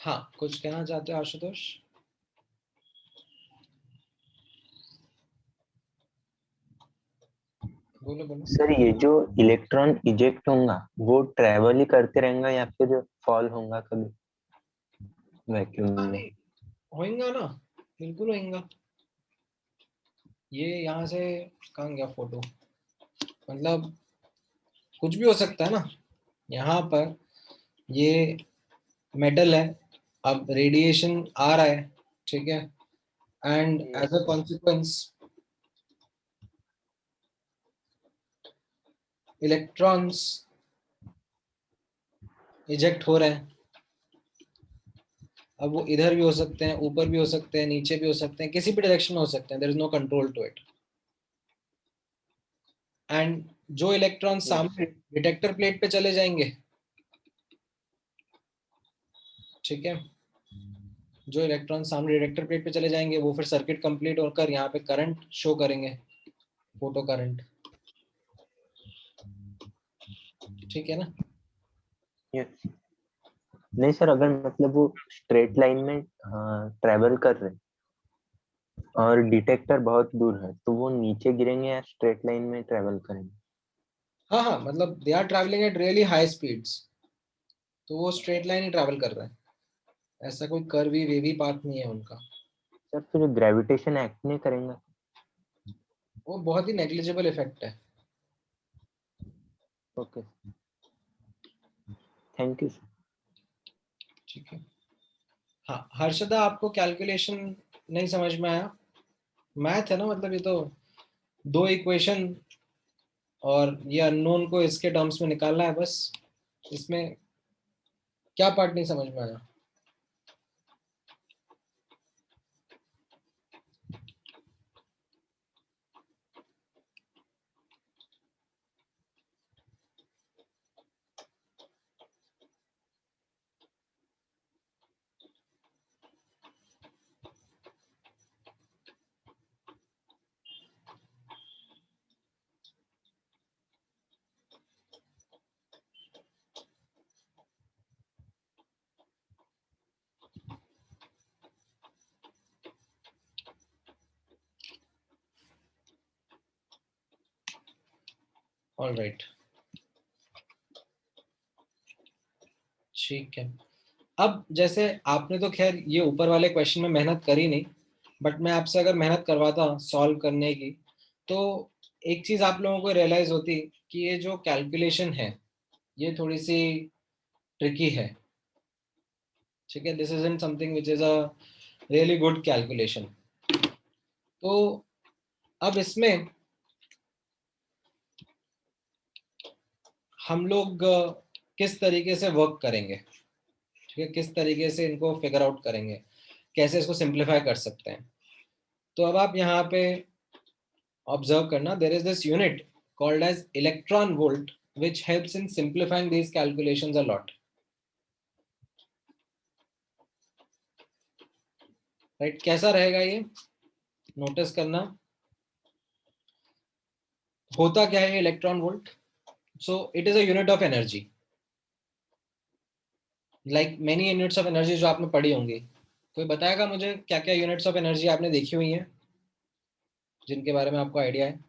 हाँ, कुछ कहना चाहते हो आशुतोष? बोलो बोलो। सर ये जो इलेक्ट्रॉन इजेक्ट होगा वो ट्रेवल ही करते रहेगा या फिर फॉल होगा कभी वैक्यूम हाँ में? नहीं, होएगा ना, बिल्कुल होएगा। ये यहाँ से कहाँ गया फोटो, मतलब कुछ भी हो सकता है ना। यहाँ पर ये मेटल है, अब रेडिएशन आ रहा है, ठीक है, and as a consequence electrons eject हो रहे हैं। अब वो इधर भी हो सकते हैं, ऊपर भी हो सकते हैं, नीचे भी हो सकते हैं, किसी भी डायरेक्शन में हो सकते हैं, there is no control to it. And जो इलेक्ट्रॉन सामने डिटेक्टर प्लेट पे चले जाएंगे, ठीक है, जो इलेक्ट्रॉन सामने डिटेक्टर प्लेट पे चले जाएंगे वो फिर सर्किट कंप्लीट होकर यहाँ पे करंट शो करेंगे, फोटो करंट, ठीक है ना। Yes. नहीं सर, अगर मतलब वो स्ट्रेट लाइन में ट्रेवल कर रहे हैं और डिटेक्टर बहुत दूर है तो वो नीचे गिरेंगे या स्ट्रेट लाइन में ट्रेवल करेंगे? हाँ हाँ, मतलब they are travelling at really high speeds, तो वो स्ट्रेट लाइन ही ट्रैवल कर रहे हैं, ऐसा कोई कर्वी वेवी पाथ नहीं है उनका। सर फिर ग्रेविटेशन एक्ट नहीं करेंगे? वो बहुत ही नेग्लिजिबल इफेक्ट है। Okay, thank you sir. ठीक है। हाँ हर्षदा, आपको कैलकुलेशन नहीं समझ में आया? मैथ है ना, मतलब ये तो दो इक्वेशन और ये अननोन को इसके टर्म्स में निकालना है बस, इसमें क्या पार्ट नहीं समझ में आया? ऑल राइट, ठीक है। अब जैसे आपने तो खैर ये ऊपर वाले क्वेश्चन में मेहनत करी नहीं, बट मैं आपसे अगर मेहनत करवाता सॉल्व करने की, तो एक चीज आप लोगों को रियलाइज होती कि ये जो कैलकुलेशन है ये थोड़ी सी ट्रिकी है, ठीक है। This is in something which is a really good calculation. तो अब इसमें हम लोग किस तरीके से वर्क करेंगे, ठीक है, किस तरीके से इनको फिगर आउट करेंगे, कैसे इसको सिंप्लीफाई कर सकते हैं। तो अब आप यहाँ पे ऑब्जर्व करना, there is this unit called as electron volt which helps in simplifying these calculations a lot, right? कैसा रहेगा ये, नोटिस करना। होता क्या है electron volt? So it is a unit of energy, like many units of energy जो आपने पढ़ी होंगी। कोई बताएगा मुझे क्या क्या यूनिट्स ऑफ एनर्जी आपने देखी हुई हैं जिनके बारे में आपको आइडिया है?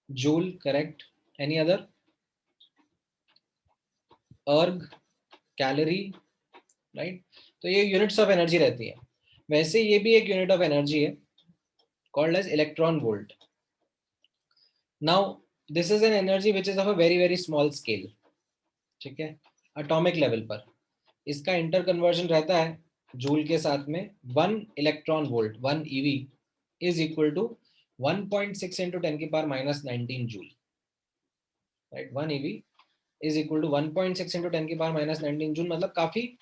Joule, correct. Any other? अर्ग, कैलोरी, राइट। तो ये यूनिट्स ऑफ एनर्जी रहती है। वैसे ये भी एक यूनिट ऑफ एनर्जी है called as electron volt. Now this is an energy which is of a very very small scale, ठीक है, एटॉमिक लेवल पर। इसका इंटर कन्वर्जन रहता है जूल के साथ में। 1 electron volt 1 EV is equal to 1.6 into 10 की power minus 19 joule, right. 1 EV is equal to 1.6 into 10 की पावर माइनस 19 जूल, मतलब काफी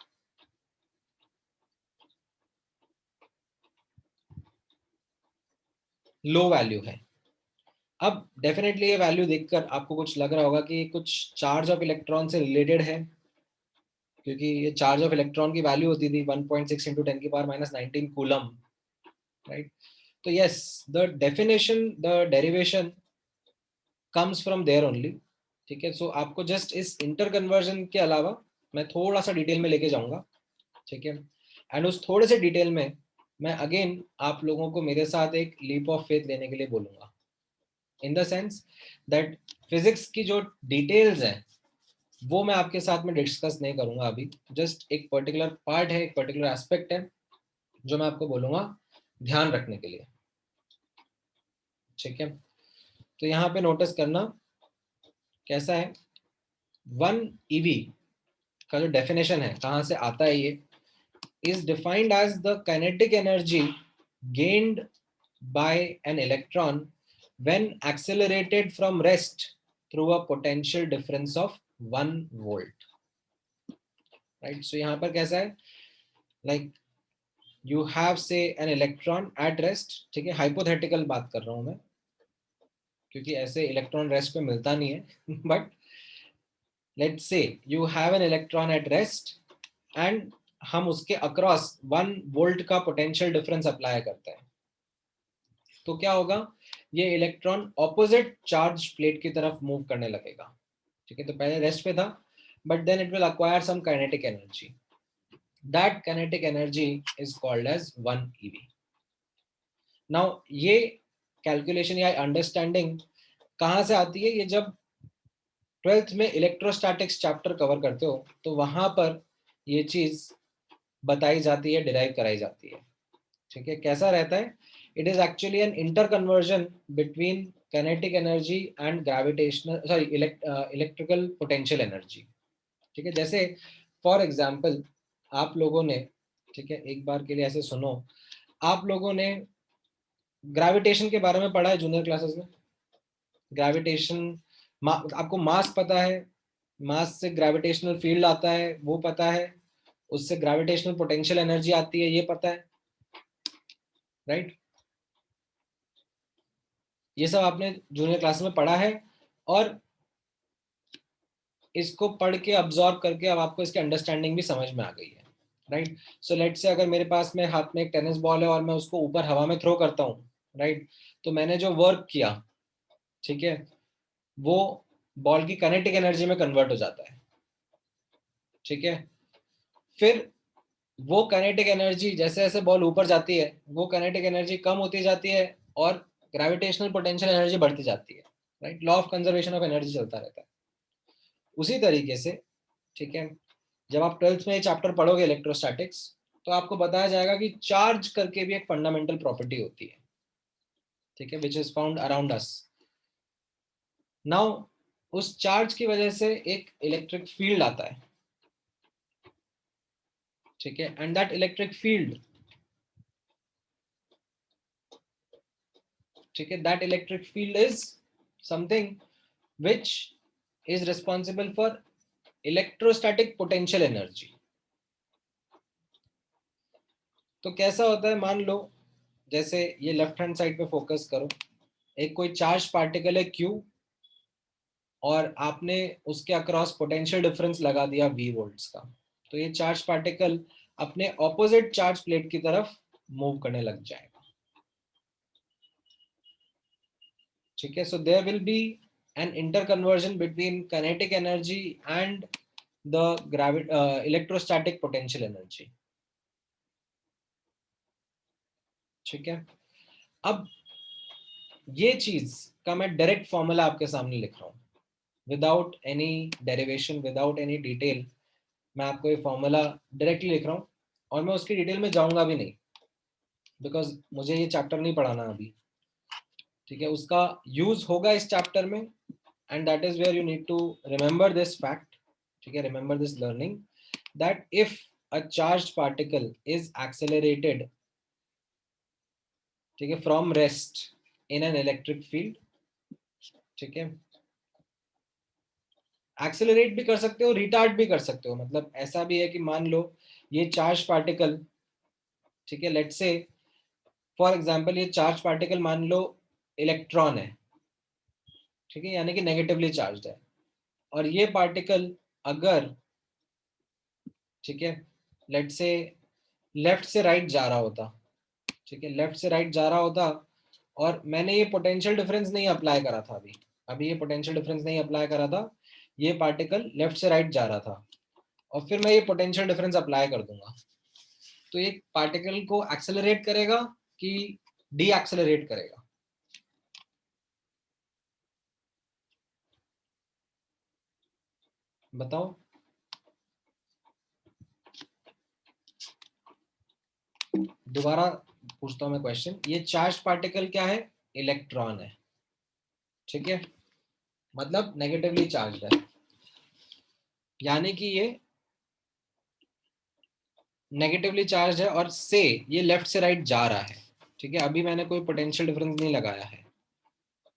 लो वैल्यू है। अब डेफिनेटली ये वैल्यू देखकर आपको कुछ लग रहा होगा कि कुछ चार्ज ऑफ इलेक्ट्रॉन से रिलेटेड है, क्योंकि ये चार्ज ऑफ इलेक्ट्रॉन की वैल्यू होती थी 1.6 into 10 की पावर माइनस 19 कूलम, राइट। तो yes, the definition, the derivation comes from there only, ठीक है, सो आपको जस्ट इस इंटर कन्वर्जन के अलावा मैं थोड़ा सा डिटेल में लेके जाऊंगा, ठीक है, एंड उस थोड़े से डिटेल में मैं अगेन आप लोगों को मेरे साथ एक लीप ऑफ फेथ लेने के लिए बोलूंगा, in the sense that physics की जो डिटेल्स हैं वो मैं आपके साथ में डिस्कस नहीं करूंगा अभी, जस्ट एक पर्टिकुलर पार्ट है, एक पर्टिकुलर एस्पेक्ट है जो मैं आपको बोलूंगा ध्यान रखने के लिए, ठीक है। तो यहाँ पे नोटिस करना कैसा है, 1 EV का जो डेफिनेशन है, कहाँ से आता है ये, is defined as the kinetic energy gained by an electron when accelerated from rest through a potential difference of 1 volt, right? So यहाँ पर कैसा है, like you have say an electron at rest, ठीक है, hypothetical बात कर रहा हूँ मैं क्योंकि ऐसे इलेक्ट्रॉन रेस्ट पे मिलता नहीं है but let's say you have an electron at rest and हम उसके अक्रॉस 1 वोल्ट का पोटेंशियल डिफरेंस अप्लाई करते हैं, तो क्या होगा, ये इलेक्ट्रॉन ऑपोजिट चार्ज प्लेट की तरफ मूव करने लगेगा, ठीक है। तो पहले रेस्ट पे था but then it will acquire some kinetic energy, that kinetic energy is called as 1 EV। Now ये कैलकुलेशन या अंडरस्टैंडिंग कहाँ से आती है, ये जब 12th में इलेक्ट्रोस्टैटिक्स चैप्टर कवर करते हो तो वहां पर ये चीज बताई जाती है, डिराइव कराई जाती है, ठीक है। कैसा रहता है, it is actually an inter conversion between kinetic energy and gravitational sorry electrical potential energy, ठीक है। जैसे फॉर एग्जांपल आप लोगों ने, ठीक है, एक बार के लिए ऐसे सुनो, आप लोगों ने ग्रेविटेशन के बारे में पढ़ा है जूनियर क्लासेस में, ग्रेविटेशन आपको मास पता है, मास से ग्रेविटेशनल फील्ड आता है वो पता है, उससे ग्रेविटेशनल पोटेंशियल एनर्जी आती है ये पता है, राइट? ये सब आपने जूनियर क्लास में पढ़ा है और इसको पढ़ के अब्सॉर्ब करके अब आपको इसकी अंडरस्टैंडिंग भी समझ में आ गई है, राइट? सो लेट्स से अगर मेरे पास में हाथ में एक टेनिस बॉल है और मैं उसको ऊपर हवा में थ्रो करता हूँ, राइट? तो मैंने जो वर्क किया, ठीक है, वो बॉल की काइनेटिक एनर्जी में कन्वर्ट हो जाता है, ठीक है। फिर वो काइनेटिक एनर्जी जैसे जैसे बॉल ऊपर जाती है वो काइनेटिक एनर्जी कम होती जाती है और ग्रेविटेशनल पोटेंशियल एनर्जी बढ़ती जाती है, right? Law of conservation of energy चलता रहता है उसी तरीके से, ठीक है। जब आप 12th में ये चैप्टर पढ़ोगे इलेक्ट्रोस्टैटिक्स तो आपको बताया जाएगा कि चार्ज करके भी एक फंडामेंटल प्रॉपर्टी होती है, ठीक है, which is found around us. Now उस चार्ज की वजह से एक इलेक्ट्रिक फील्ड आता है, ठीक है, एंड दैट इलेक्ट्रिक फील्ड, ठीक है, that electric field is something which is responsible for electrostatic potential energy। तो कैसा होता है, मान लो जैसे ये लेफ्ट हैंड साइड पे फोकस करो, एक कोई चार्ज पार्टिकल है Q और आपने उसके अक्रॉस पोटेंशियल डिफरेंस लगा दिया V वोल्ट्स का, तो ये चार्ज पार्टिकल अपने ऑपोजिट चार्ज प्लेट की तरफ मूव करने लग जाएगा, ठीक है। So there will be an interconversion between kinetic energy and the electrostatic potential energy, ठीक है। अब ये चीज का मैं डायरेक्ट फॉर्मूला आपके सामने लिख रहा हूँ without any derivation, without any detail. मैं आपको ये फॉर्मूला डायरेक्टली लिख रहा हूँ और मैं उसकी डिटेल में जाऊंगा भी नहीं बिकॉज मुझे ये चैप्टर नहीं पढ़ाना अभी, ठीक है। उसका यूज होगा इस चैप्टर में and that is where you need to remember this fact, ठीक है, remember this learning that if a charged particle is accelerated, ठीक है, from rest in an electric field, ठीक है, एक्सेलरेट भी कर सकते हो, रिटार्ड भी कर सकते हो, मतलब ऐसा भी है कि मान लो ये चार्ज पार्टिकल, ठीक है, लेट्स से फॉर एग्जांपल ये चार्ज पार्टिकल मान लो इलेक्ट्रॉन है, ठीक है, यानी कि नेगेटिवली चार्ज्ड है, और ये पार्टिकल अगर, ठीक है, लेट्स से लेफ्ट से राइट जा रहा होता, ठीक है, लेफ्ट से राइट जा रहा होता और मैंने ये पोटेंशियल डिफरेंस नहीं अप्लाई करा था, अभी ये पोटेंशियल डिफरेंस नहीं अप्लाई करा था, ये पार्टिकल लेफ्ट से राइट जा रहा था, और फिर मैं ये पोटेंशियल डिफरेंस अप्लाई कर दूंगा, तो ये पार्टिकल को एक्सेलरेट करेगा कि डी एक्सेलरेट करेगा? बताओ। दोबारा पूछता हूं मैं क्वेश्चन, ये चार्ज पार्टिकल क्या है? इलेक्ट्रॉन है, ठीक है, मतलब नेगेटिवली चार्ज है, यानी कि ये नेगेटिवली चार्ज है और से ये लेफ्ट से राइट जा रहा है, ठीक है। अभी मैंने कोई पोटेंशियल डिफरेंस नहीं लगाया है,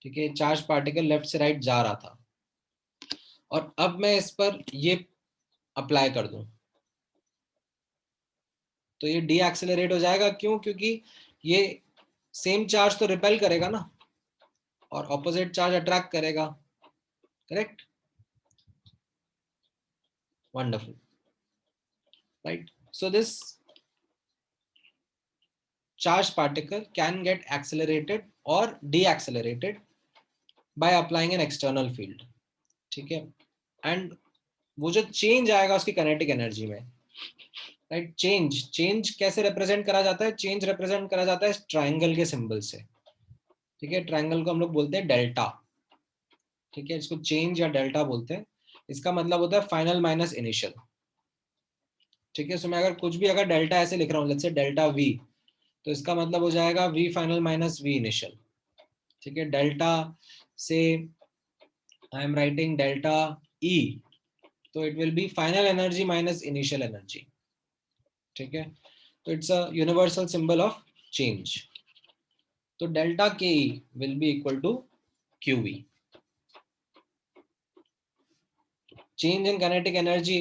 ठीक है, चार्ज पार्टिकल लेफ्ट से राइट जा रहा था, और अब मैं इस पर ये अप्लाई कर दूं तो ये डी एक्सेलरेट हो जाएगा। क्यों? क्योंकि ये सेम चार्ज तो रिपेल करेगा ना, और ऑपोजिट चार्ज अट्रैक्ट करेगा, correct? Wonderful, right? So this charged particle can get accelerated or deaccelerated by applying an external field, ठीक है। एंड वो जो चेंज आएगा उसकी काइनेटिक एनर्जी में, राइट, चेंज कैसे रिप्रेजेंट करा जाता है? चेंज रिप्रेजेंट करा जाता है ट्रायंगल के सिंबल से, ठीक है। ट्रायंगल को हम लोग बोलते हैं डेल्टा, ठीक है, इसको चेंज या डेल्टा बोलते हैं। इसका मतलब होता है फाइनल माइनस इनिशियल, ठीक है। सो मैं अगर कुछ भी अगर डेल्टा ऐसे लिख रहा हूँ, लेट्स से डेल्टा वी, तो इसका मतलब हो जाएगा V final minus V initial, ठीक है। डेल्टा से I am writing delta E, तो it will be final energy minus initial energy, ठीक है। तो it's a universal symbol of change. तो डेल्टा के E will be equal to Q V. Change in kinetic energy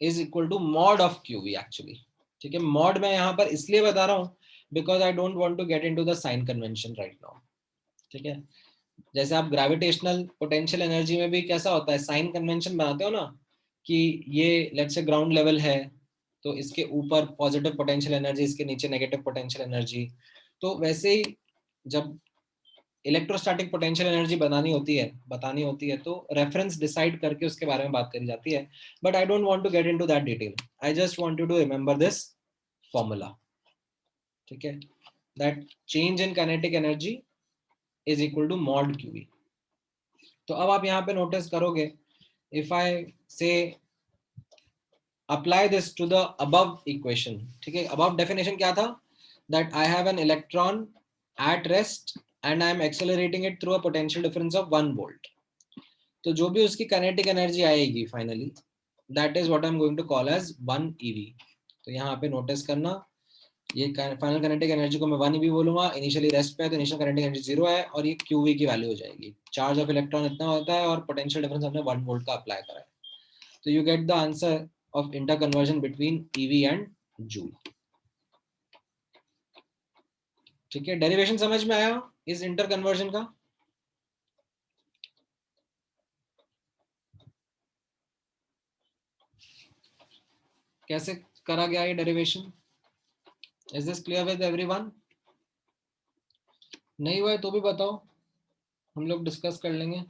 is equal to mod of Q V actually, ठीक है। Mod मैं यहाँ पर इसलिए बता रहा हूँ because I don't want to get into the sign convention right now, ठीक है। जैसे आप ग्रेविटेशनल पोटेंशियल एनर्जी में भी कैसा होता है, साइन कन्वेंशन बनाते हो ना, कि ये लेट्स से ग्राउंड लेवल है, तो इसके ऊपर पॉजिटिव पोटेंशियल एनर्जी, इसके नीचे नेगेटिव पोटेंशियल एनर्जी। तो वैसे ही जब इलेक्ट्रोस्टैटिक पोटेंशियल एनर्जी बतानी होती है, तो रेफरेंस डिसाइड करके उसके बारे में बात करी जाती है। But I don't want to get into that detail, I just want you to remember this formula, ठीक है, that change in kinetic energy is equal to mod q V. तो अब आप यहाँ पे नोटिस करोगे, if I say apply this to the above equation, ठीक है, अबव डेफिनेशन क्या था, that I have an electron at rest and I am accelerating it through a potential difference of 1 volt. तो जो भी उसकी काइनेटिक एनर्जी आएगी finally, that is what I am going to call as 1 eV। तो यहाँ पे नोटिस करना, ये फाइनल काइनेटिक एनर्जी को मैं 1 eV बोलूंगा, इनिशियली रेस्ट पे है तो इनिशियल काइनेटिक एनर्जी 0 है, और ये QV की वैल्यू हो जाएगी। चार्ज ऑफ इलेक्ट्रॉन इतना होता है और पोटेंशियल डिफरेंस हमने 1 वोल्ट का अप्लाई करा है। तो you get the answer of inter conversion between EV and joule, ठीक है। डेरिवेशन समझ में आया इस इंटर कन्वर्जन का? कैसे करा गया ये derivation? Is this clear with everyone? नहीं हुआ है तो भी बताओ, हम लोग डिस्कस कर लेंगे।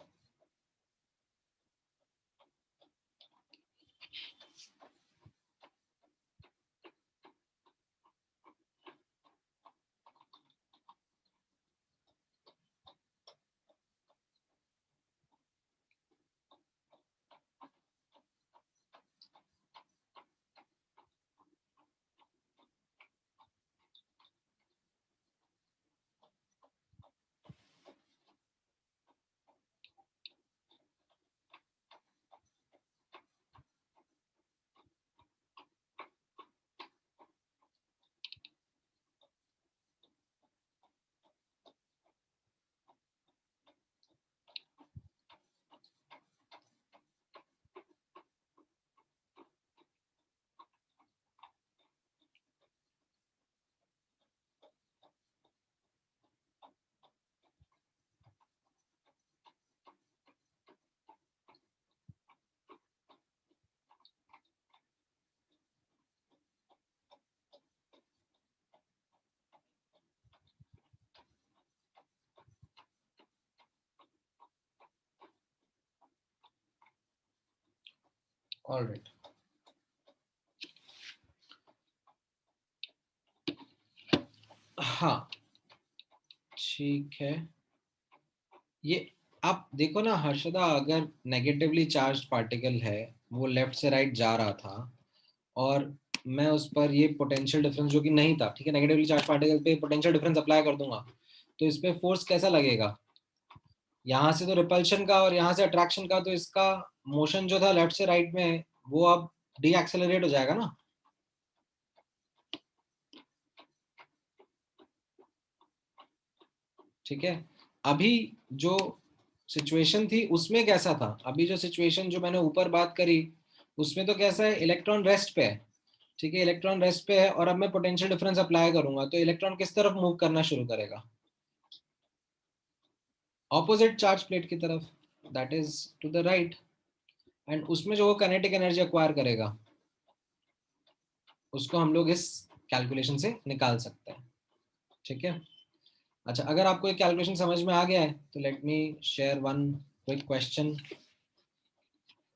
ऑल राइट, हाँ ठीक है। ये आप देखो ना हर्षदा, अगर नेगेटिवली चार्ज पार्टिकल है, वो लेफ्ट से राइट जा रहा था, और मैं उस पर ये पोटेंशियल डिफरेंस जो कि नहीं था, ठीक है, नेगेटिवली चार्ज पार्टिकल पे पोटेंशियल डिफरेंस अप्लाई कर दूंगा, तो इस पे फोर्स कैसा लगेगा? यहाँ से तो रिपल्शन का और यहाँ से अट्रैक्शन का, तो इसका मोशन जो था लेफ्ट से राइट में, वो अब डी एक्सेलरेट हो जाएगा ना। ठीक है, अभी जो सिचुएशन थी उसमें कैसा था? अभी जो सिचुएशन जो मैंने ऊपर बात करी उसमें तो कैसा है, इलेक्ट्रॉन रेस्ट पे है, ठीक है, इलेक्ट्रॉन रेस्ट पे है, और अब मैं पोटेंशियल डिफरेंस अप्लाई करूंगा तो इलेक्ट्रॉन किस तरफ मूव करना शुरू करेगा? ऑपोजिट चार्ज प्लेट की तरफ, that is to the right. And उसमें जो वो काइनेटिक एनर्जी एक्वायर करेगा उसको हम लोग इस कैलकुलेशन से निकाल सकते हैं, ठीक है। अच्छा, अगर आपको एक कैलकुलेशन समझ में आ गया है तो let me share one quick question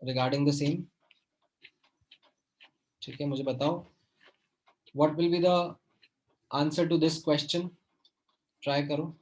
regarding the same. ठीक है, मुझे बताओ what will be the answer to this question, try करो।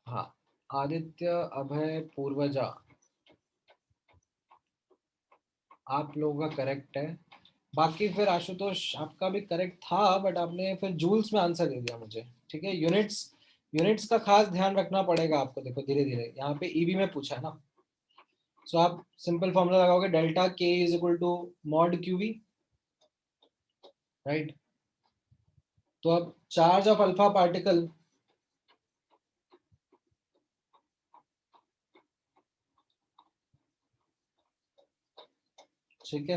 हाँ, आदित्य, अभय, पूर्वजा, आप लोगों का करेक्ट है। बाकी फिर आशुतोष आपका भी करेक्ट था, बट आपने फिर जूल्स में आंसर दे दिया मुझे, ठीक है। यूनिट्स, यूनिट्स का खास ध्यान रखना पड़ेगा आपको। देखो धीरे धीरे यहाँ पे ईवी में पूछा है ना, सो आप सिंपल फॉर्मूला लगाओगे, delta K is equal to mod q V, right. तो अब चार्ज ऑफ अल्फा पार्टिकल, ठीक है,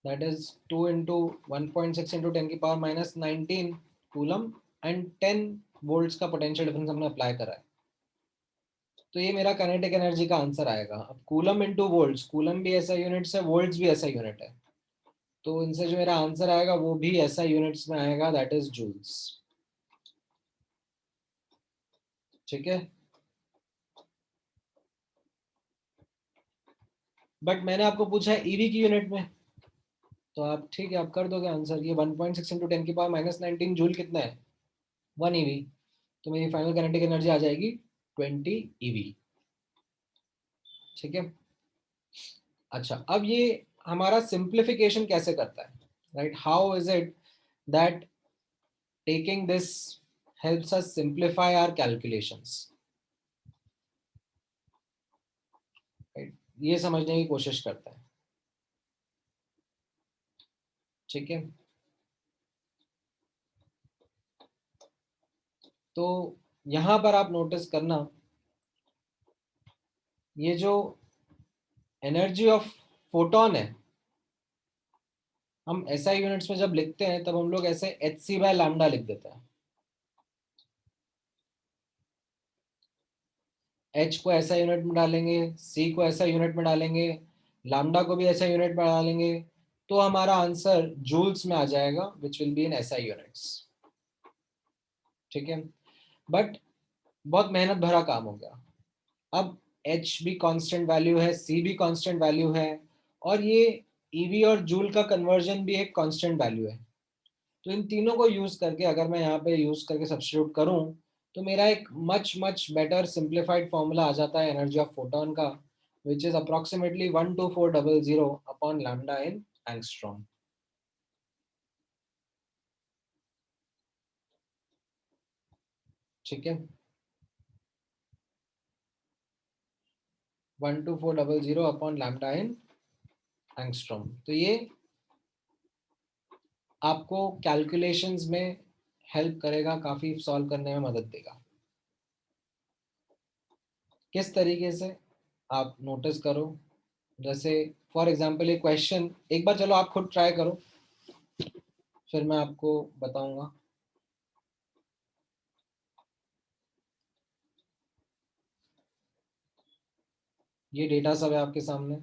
that is 2 into 1.6 into 10 की power minus 19 coulomb, and 10 volts का पोटेंशियल डिफरेंस हमने अप्लाई करा है। तो ये मेरा काइनेटिक एनर्जी का आंसर आएगा। अब कूलम इनटू वोल्ट्स, कूलम भी ऐसा यूनिट है, वोल्ट्स भी ऐसा यूनिट है, तो इनसे जो मेरा आंसर आएगा वो भी ऐसा यूनिट्स में आएगा, दैट इज जूल्स, ठीक है। बट मैंने आपको पूछा है ईवी की यूनिट में, तो आप ठीक है आप कर दोगे आंसर। ये 1.6 इंटू 10 की पावर माइनस 19 जूल कितना है, 1 ईवी, तो मेरी फाइनल काइनेटिक एनर्जी आ जाएगी 20 ईवी, ठीक है। अच्छा, अब ये हमारा सिंप्लीफिकेशन कैसे करता है, right? How is it that taking this helps us simplify our calculations? ये समझने की कोशिश करते हैं। ठीक है, तो यहां पर आप नोटिस करना, ये जो एनर्जी ऑफ फोटोन है, हम SI यूनिट्स में जब लिखते हैं तब हम लोग ऐसे hc/लैम्डा लिख देते हैं। h को SI यूनिट में डालेंगे, c को SI यूनिट में डालेंगे, लैम्डा को भी SI यूनिट में डालेंगे, तो हमारा आंसर जूल्स में आ जाएगा, which will be in SI units. ठीक है, बट बहुत मेहनत भरा काम हो गया। अब h भी कांस्टेंट वैल्यू है, c भी कांस्टेंट वैल्यू है, और ये EV और जूल का कन्वर्जन भी एक कांस्टेंट वैल्यू है। तो इन तीनों को यूज करके अगर मैं यहाँ पे यूज करके सब्स्टिट्यूट करूँ तो मेरा एक much much better simplified formula आ जाता है एनर्जी ऑफ फोटोन का, which is approximately 12400 upon lambda in angstrom. ठीक है, 12400 अपॉन लैम्डा इन एंगस्ट्रॉम। तो ये आपको कैलकुलेशंस में हेल्प करेगा, काफी सॉल्व करने में मदद देगा। किस तरीके से आप नोटिस करो, जैसे फॉर एग्जांपल ये क्वेश्चन एक बार चलो आप खुद ट्राई करो, फिर मैं आपको बताऊंगा। ये डेटा सब है आपके सामने।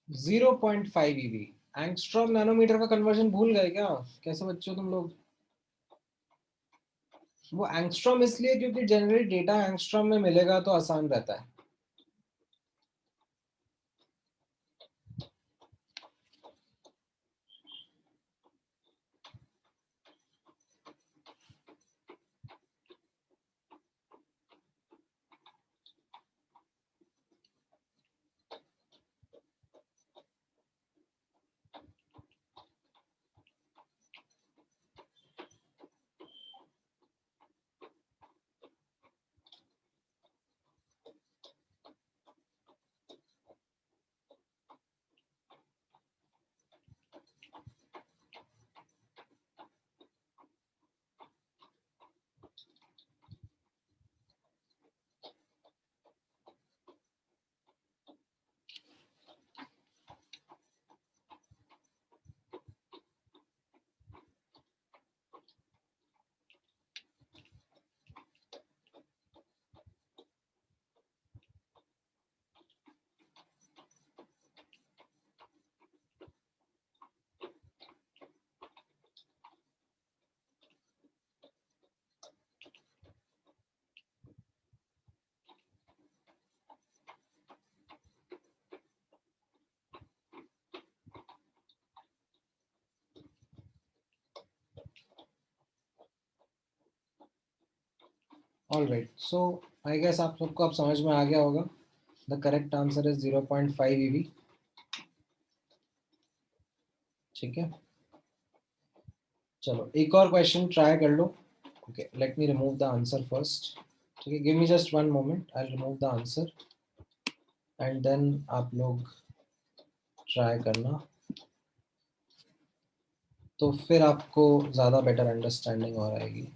जीरो 0.5 EV, एंगस्ट्रॉम नैनोमीटर का कन्वर्जन भूल गए क्या? कैसे बच्चे हो तुम लोग? वो एंगस्ट्रॉम इसलिए क्योंकि जनरली डेटा एंगस्ट्रॉम में मिलेगा तो आसान रहता है। All right, so I guess आप सबको अब समझ में आ गया होगा The correct answer is 0.5 EV. ठीक है, चलो एक और क्वेश्चन ट्राई कर लो. Okay, let me remove the answer first. ठीक है, give me just one moment. I'll remove the answer and then आप लोग ट्राई करना, तो फिर आपको ज़्यादा बेटर अंडरस्टैंडिंग और आएगी.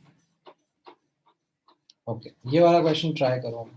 ओके, ये वाला क्वेश्चन ट्राई करो.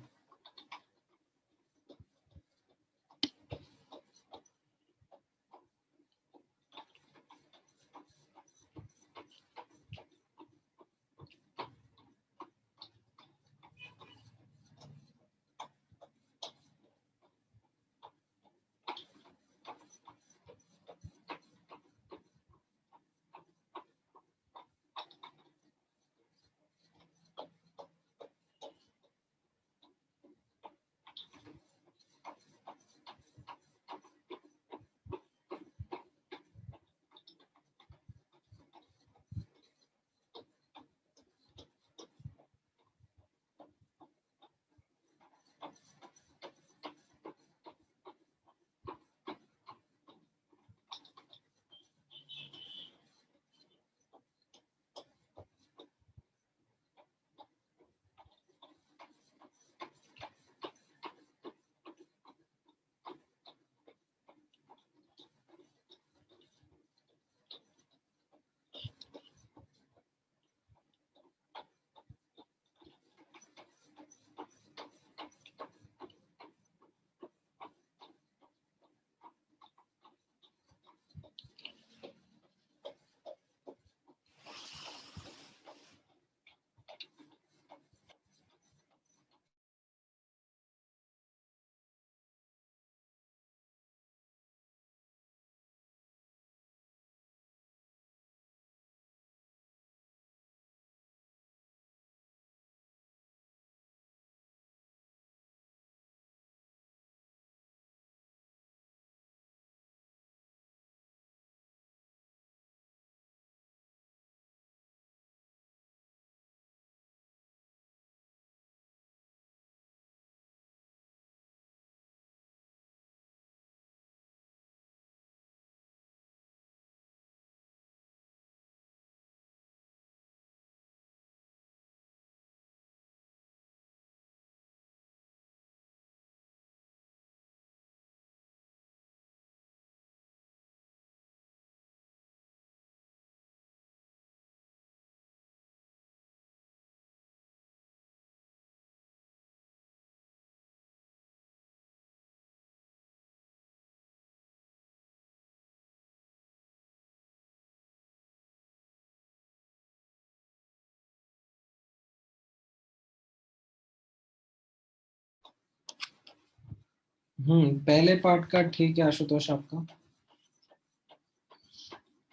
पहले पार्ट का ठीक है आशुतोष आपका.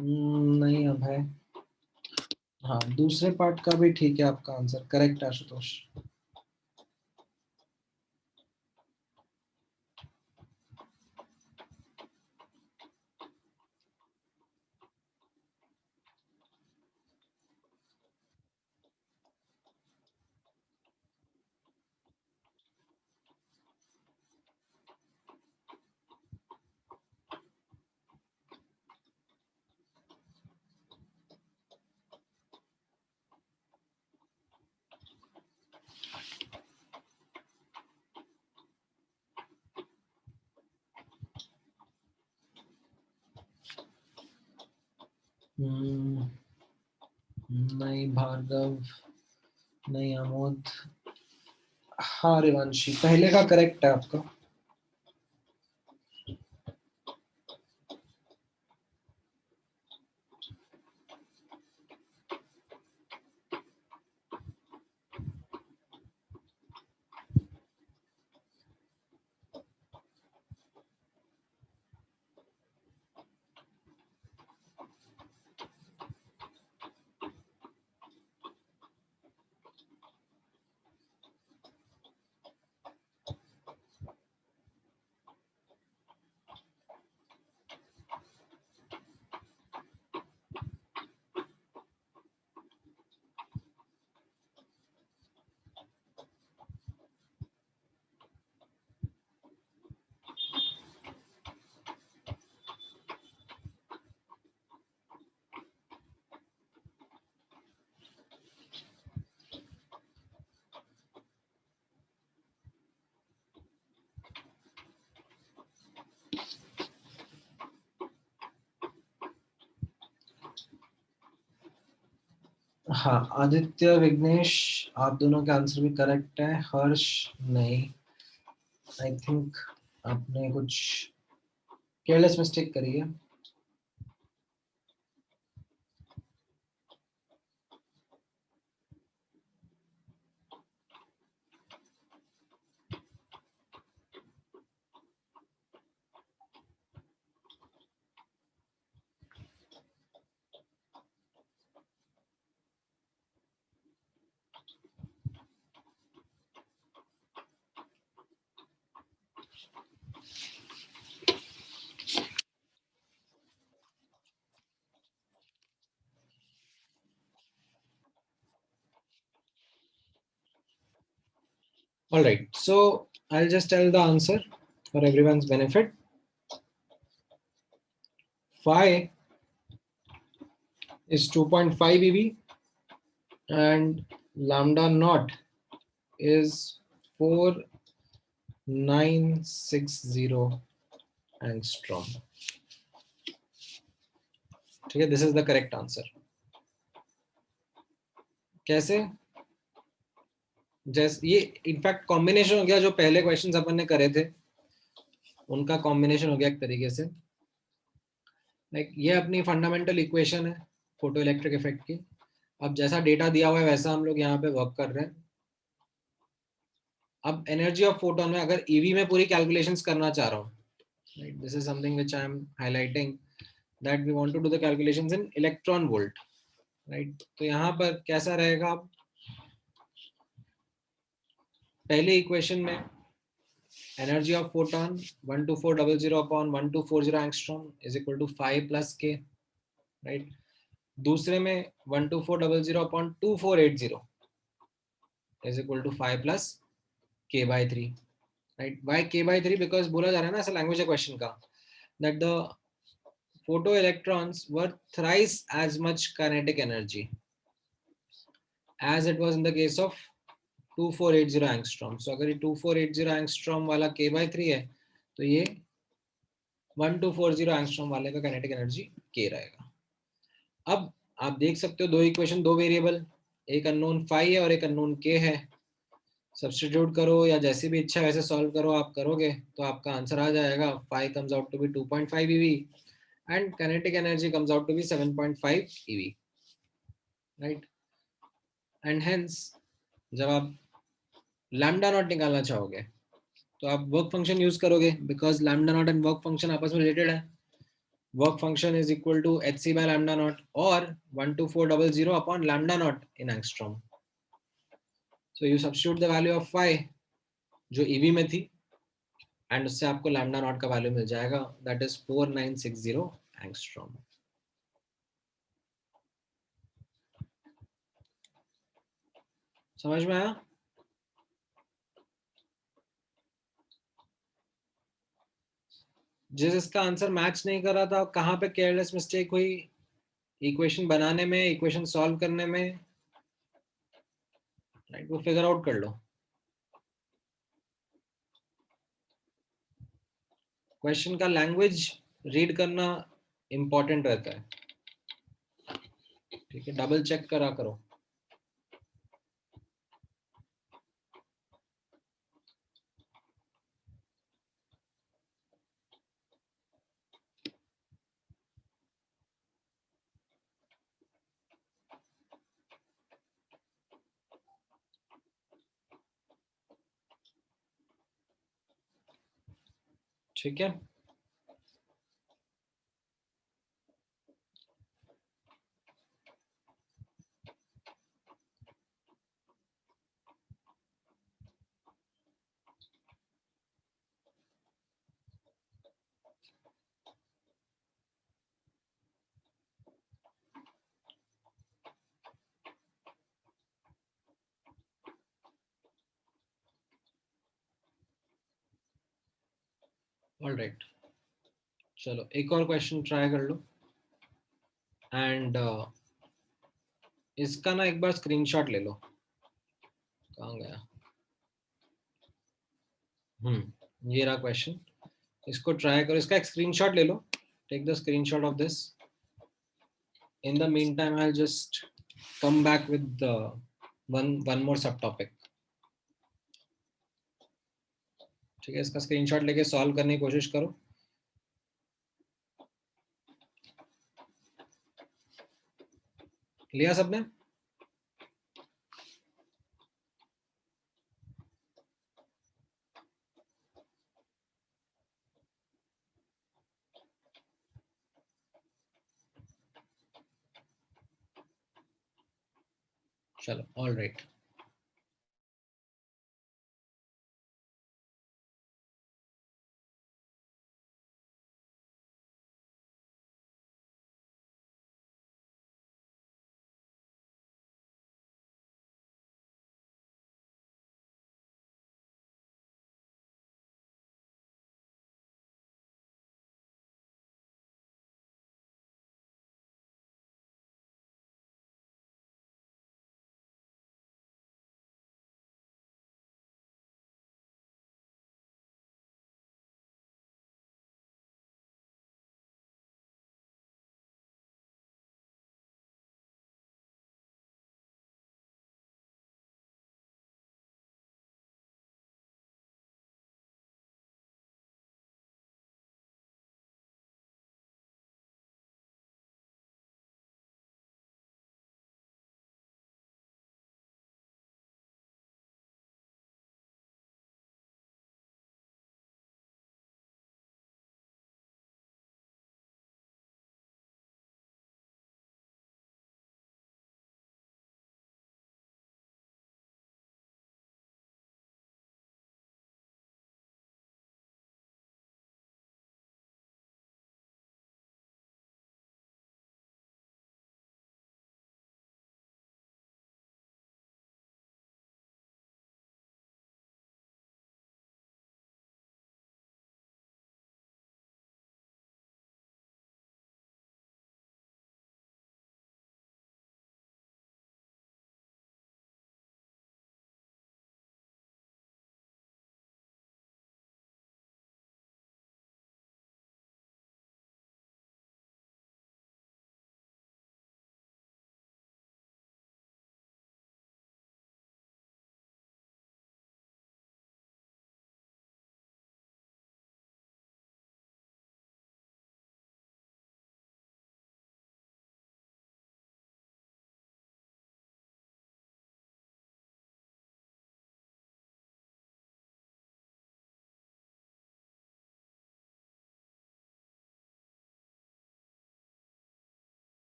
नहीं अब है. हाँ, दूसरे पार्ट का भी ठीक है आपका आंसर करेक्ट आशुतोष. नहीं भार्गव, नहीं आमोद. हाँ रिवांशी, पहले का करेक्ट है आपका. हाँ, आदित्य, विघ्नेश, आप दोनों के आंसर भी करेक्ट है। हर्ष नहीं, आई थिंक आपने कुछ केयरलेस मिस्टेक करी है। All right, so I'll just tell the answer for everyone's benefit. Phi is 2.5 eV and lambda naught is 4960 angstrom. ठीक है, this is the correct answer. कैसे? जैसे ये इनफैक्ट कॉम्बिनेशन हो गया, जो पहले क्वेश्चंस अपन ने करे थे उनका कॉम्बिनेशन हो गया एक तरीके से। लाइक ये अपनी फंडामेंटल इक्वेशन है फोटो इलेक्ट्रिक इफेक्ट की। अब जैसा डेटा दिया हुआ है वैसा हम लोग यहाँ पे वर्क कर रहे हैं। अब एनर्जी ऑफ फोटोन में अगर ईवी में पूरी कैलकुलेशंस करना चाह रहा हूँ, right, this is something which I am highlighting that we want to do the calculations in electron volt, right. तो यहाँ पर कैसा रहेगा, अब पहले इक्वेशन में energy of photon 12400 upon 1240 angstrom is equal to 5 plus K, right. दूसरे में 12400 upon 2480 is equal to 5 plus k by 3, right? Why k by 3? Because बोला जा रहा है ना ऐसा लैंग्वेज है क्वेश्चन का, that the photoelectrons were thrice as much kinetic energy as it was in the case of 2480 angstrom. So अगर ये 2480 angstrom वाला k by 3 है तो ये 1240 angstrom वाले का kinetic energy k रहेगा। अब आप देख सकते हो दो इक्वेशन, दो वेरिएबल, एक अननोन phi है और एक अननोन k है। सब्स्टिट्यूट करो या जैसे भी इच्छा वैसे सॉल्व करो, आप करोगे तो आपका आंसर आ जाएगा। phi comes out to be 2.5 eV and kinetic energy comes out to be 7.5 eV, right? And hence जब आप लैम्डा नॉट निकालना चाहोगे तो आप वर्क फंक्शन यूज करोगे, because lambda naught and work function आपस में रिलेटेड है। Work function is equal to hc by lambda naught और 12400 upon lambda naught in angstrom. So you substitute the value of phi जो EV में थी and उससे आपको लैम्डा नॉट का वैल्यू मिल जाएगा, दैट इज 4960 एंगस्ट्रॉम। समझ में आया? जिसका आंसर मैच नहीं कर रहा था, कहां पे केयरलेस मिस्टेक हुई, इक्वेशन बनाने में, इक्वेशन सॉल्व करने में, राइट, वो फिगर आउट कर लो। क्वेश्चन का लैंग्वेज रीड करना इंपॉर्टेंट रहता है, ठीक है, डबल चेक करा करो। ठीक है, ऑलराइट, चलो एक और क्वेश्चन ट्राई कर लो। एंड इसका ना एक बार स्क्रीनशॉट ले लो। कहाँ गया? ये रहा क्वेश्चन, इसको ट्राई करो, इसका एक स्क्रीनशॉट ले लो। Take the screenshot of this. In the meantime I will just come back with one more subtopic. ठीक है, इसका स्क्रीनशॉट लेके सॉल्व करने की कोशिश करो. लिया सबने? चलो, ऑल राइट.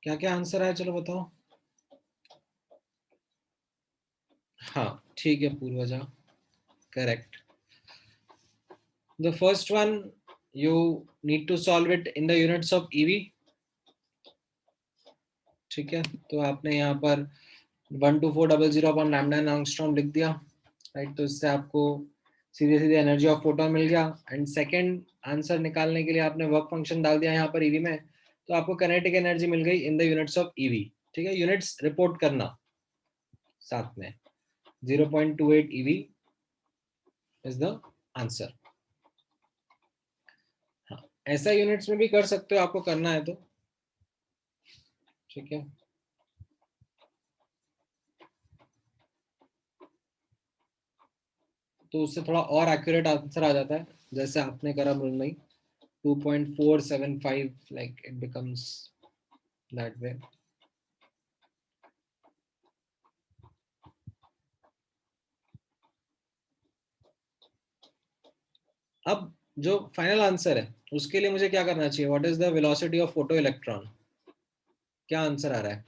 क्या क्या आंसर आया, चलो बताओ. हाँ, ठीक है Purvaja, correct. The first one you need to solve it in the units of EV. ठीक है, तो आपने यहाँ पर 12400 अपॉन लैम्डा एंगस्ट्रॉम लिख दिया, राइट. तो इससे आपको सीधे सीधे एनर्जी ऑफ फोटोन मिल गया. एंड सेकंड आंसर निकालने के लिए आपने वर्क फंक्शन डाल दिया यहाँ पर ईवी में, तो आपको काइनेटिक एनर्जी मिल गई in the units of EV. ठीक है, यूनिट्स रिपोर्ट करना साथ में. 0.28 EV इज द आंसर. हाँ, ऐसा यूनिट्स में भी कर सकते हो आपको करना है तो. ठीक है, तो उससे थोड़ा और एक्यूरेट आंसर आ जाता है, जैसे आपने करा Mrinmayi. 2.475, like it becomes that way. अब जो फाइनल आंसर है उसके लिए मुझे क्या करना चाहिए? What is the velocity of photo electron? क्या आंसर आ रहा है?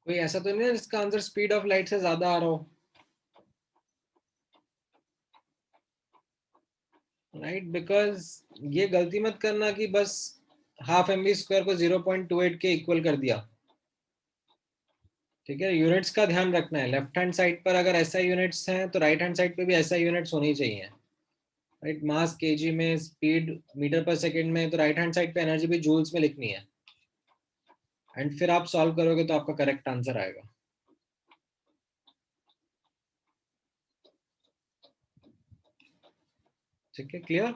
कोई ऐसा तो नहीं है जिसका आंसर स्पीड ऑफ लाइट से ज्यादा आ रहा हो, राइट? बिकॉज ये गलती मत करना कि बस हाफ mv² को 0.28 के इक्वल कर दिया, ठीक है? यूनिट्स का ध्यान रखना है। लेफ्ट हैंड साइड पर अगर ऐसा यूनिट्स हैं तो राइट हैंड साइड पे भी ऐसा यूनिट्स होनी चाहिए, राइट? मास केजी में, स्पीड मीटर पर सेकंड में, तो राइट हैंड साइड पे एनर्जी भी जूल्स में लिखनी है। एंड फिर आप सॉल्व करोगे तो आपका करेक्ट आंसर आएगा। ठीक है, clear?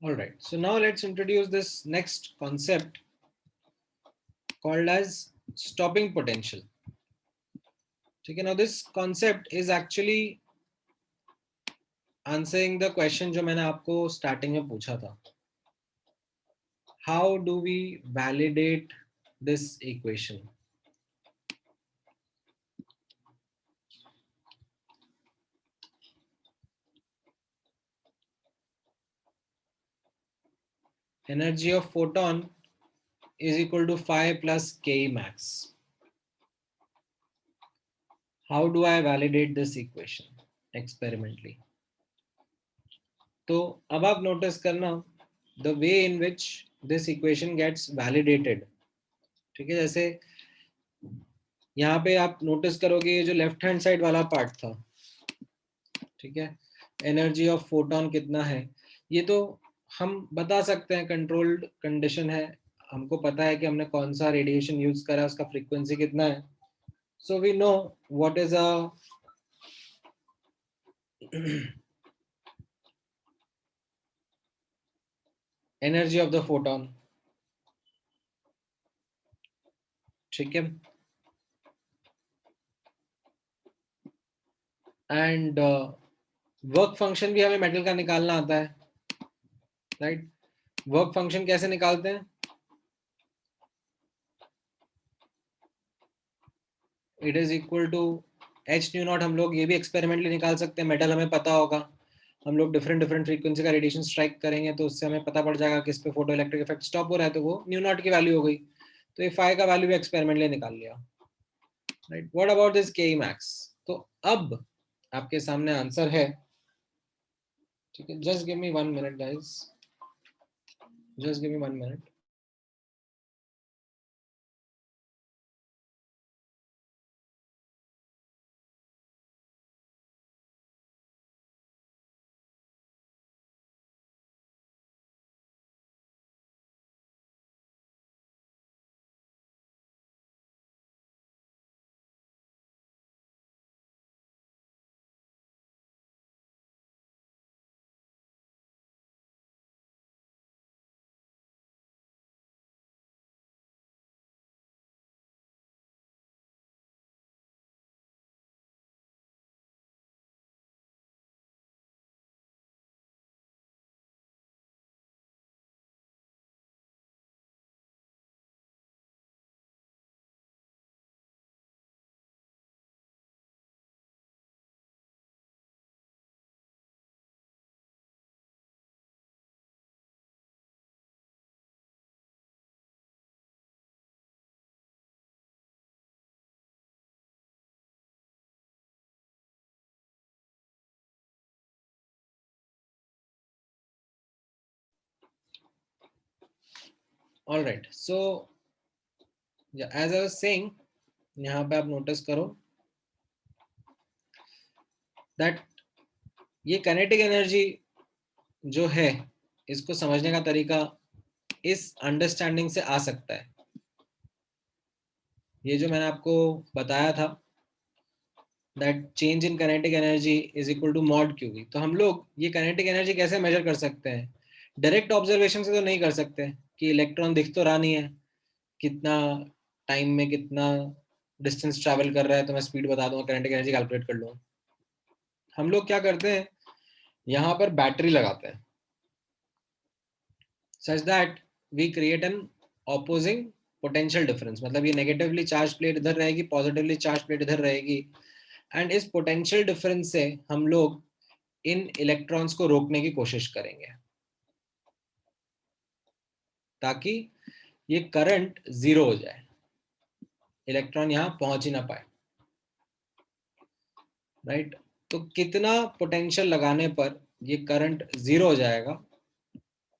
All right, so now let's introduce this next concept called as stopping potential. Okay, now this concept is actually answering the question जो मैंने आपको starting में पूछा था. How do we validate this equation? Energy of photon is equal to phi plus Ke max. How do I validate this equation experimentally? तो अब आप notice करना the way in which this equation gets validated. ठीक है, जैसे यहाँ पे आप notice करोगे ये जो left hand side वाला part था, ठीक है, energy of photon कितना है, ये तो हम बता सकते हैं, controlled condition है, हमको पता है कि हमने कौन सा radiation use करा, उसका frequency कितना है. So we know what is a energy of the photon. ठीक है, एंड वर्क फंक्शन भी हमें मेटल का निकालना आता है, राइट? वर्क फंक्शन कैसे निकालते हैं? It is equal to h nu naught. हम लोग ये भी एक्सपेरिमेंटली निकाल सकते हैं, मेटल हमें पता होगा, हम लोग डिफरेंट डिफरेंट फ्रीक्वेंसी का रेडिएशन स्ट्राइक करेंगे तो उससे हमें पता पड़ जाएगा किस पे फोटो इलेक्ट्रिक इफेक्ट स्टॉप हो रहा है, तो वो न्यू नॉट की वैल्यू हो गई. तो ये फाई का वैल्यू भी एक्सपेरिमेंटली निकाल लिया, राइट? व्हाट अबाउट दिस के मैक्स? तो अब आपके सामने आंसर है, ठीक है? Just give me 1 minute guys, just give me 1 minute. All right, so yeah, as I was saying, यहाँ पे आप नोटिस करो दैट ये काइनेटिक एनर्जी जो है, इसको समझने का तरीका इस अंडरस्टैंडिंग से आ सकता है. ये जो मैंने आपको बताया था that change in kinetic energy is equal to mod q V. तो हम लोग ये काइनेटिक एनर्जी कैसे मेजर कर सकते हैं? डायरेक्ट ऑब्जर्वेशन से तो नहीं कर सकते कि इलेक्ट्रॉन दिख तो रहा नहीं है, कितना टाइम में कितना डिस्टेंस ट्रैवल कर रहा है तो मैं स्पीड बता दूंगा, काइनेटिक एनर्जी कैलकुलेट कर लूंगा। हम लोग क्या करते हैं, यहाँ पर बैटरी लगाते हैं such that we create an opposing potential difference। मतलब ये नेगेटिवली चार्ज प्लेट इधर रहेगी, पॉजिटिवली चार्ज प्लेट इधर रहेगी, एंड इस पोटेंशियल डिफरेंस से हम लोग इन इलेक्ट्रॉन्स को रोकने की कोशिश करेंगे ताकि ये करंट जीरो हो जाए, इलेक्ट्रॉन यहां पहुंच ही ना पाए, राइट। तो कितना पोटेंशियल लगाने पर ये करंट जीरो हो जाएगा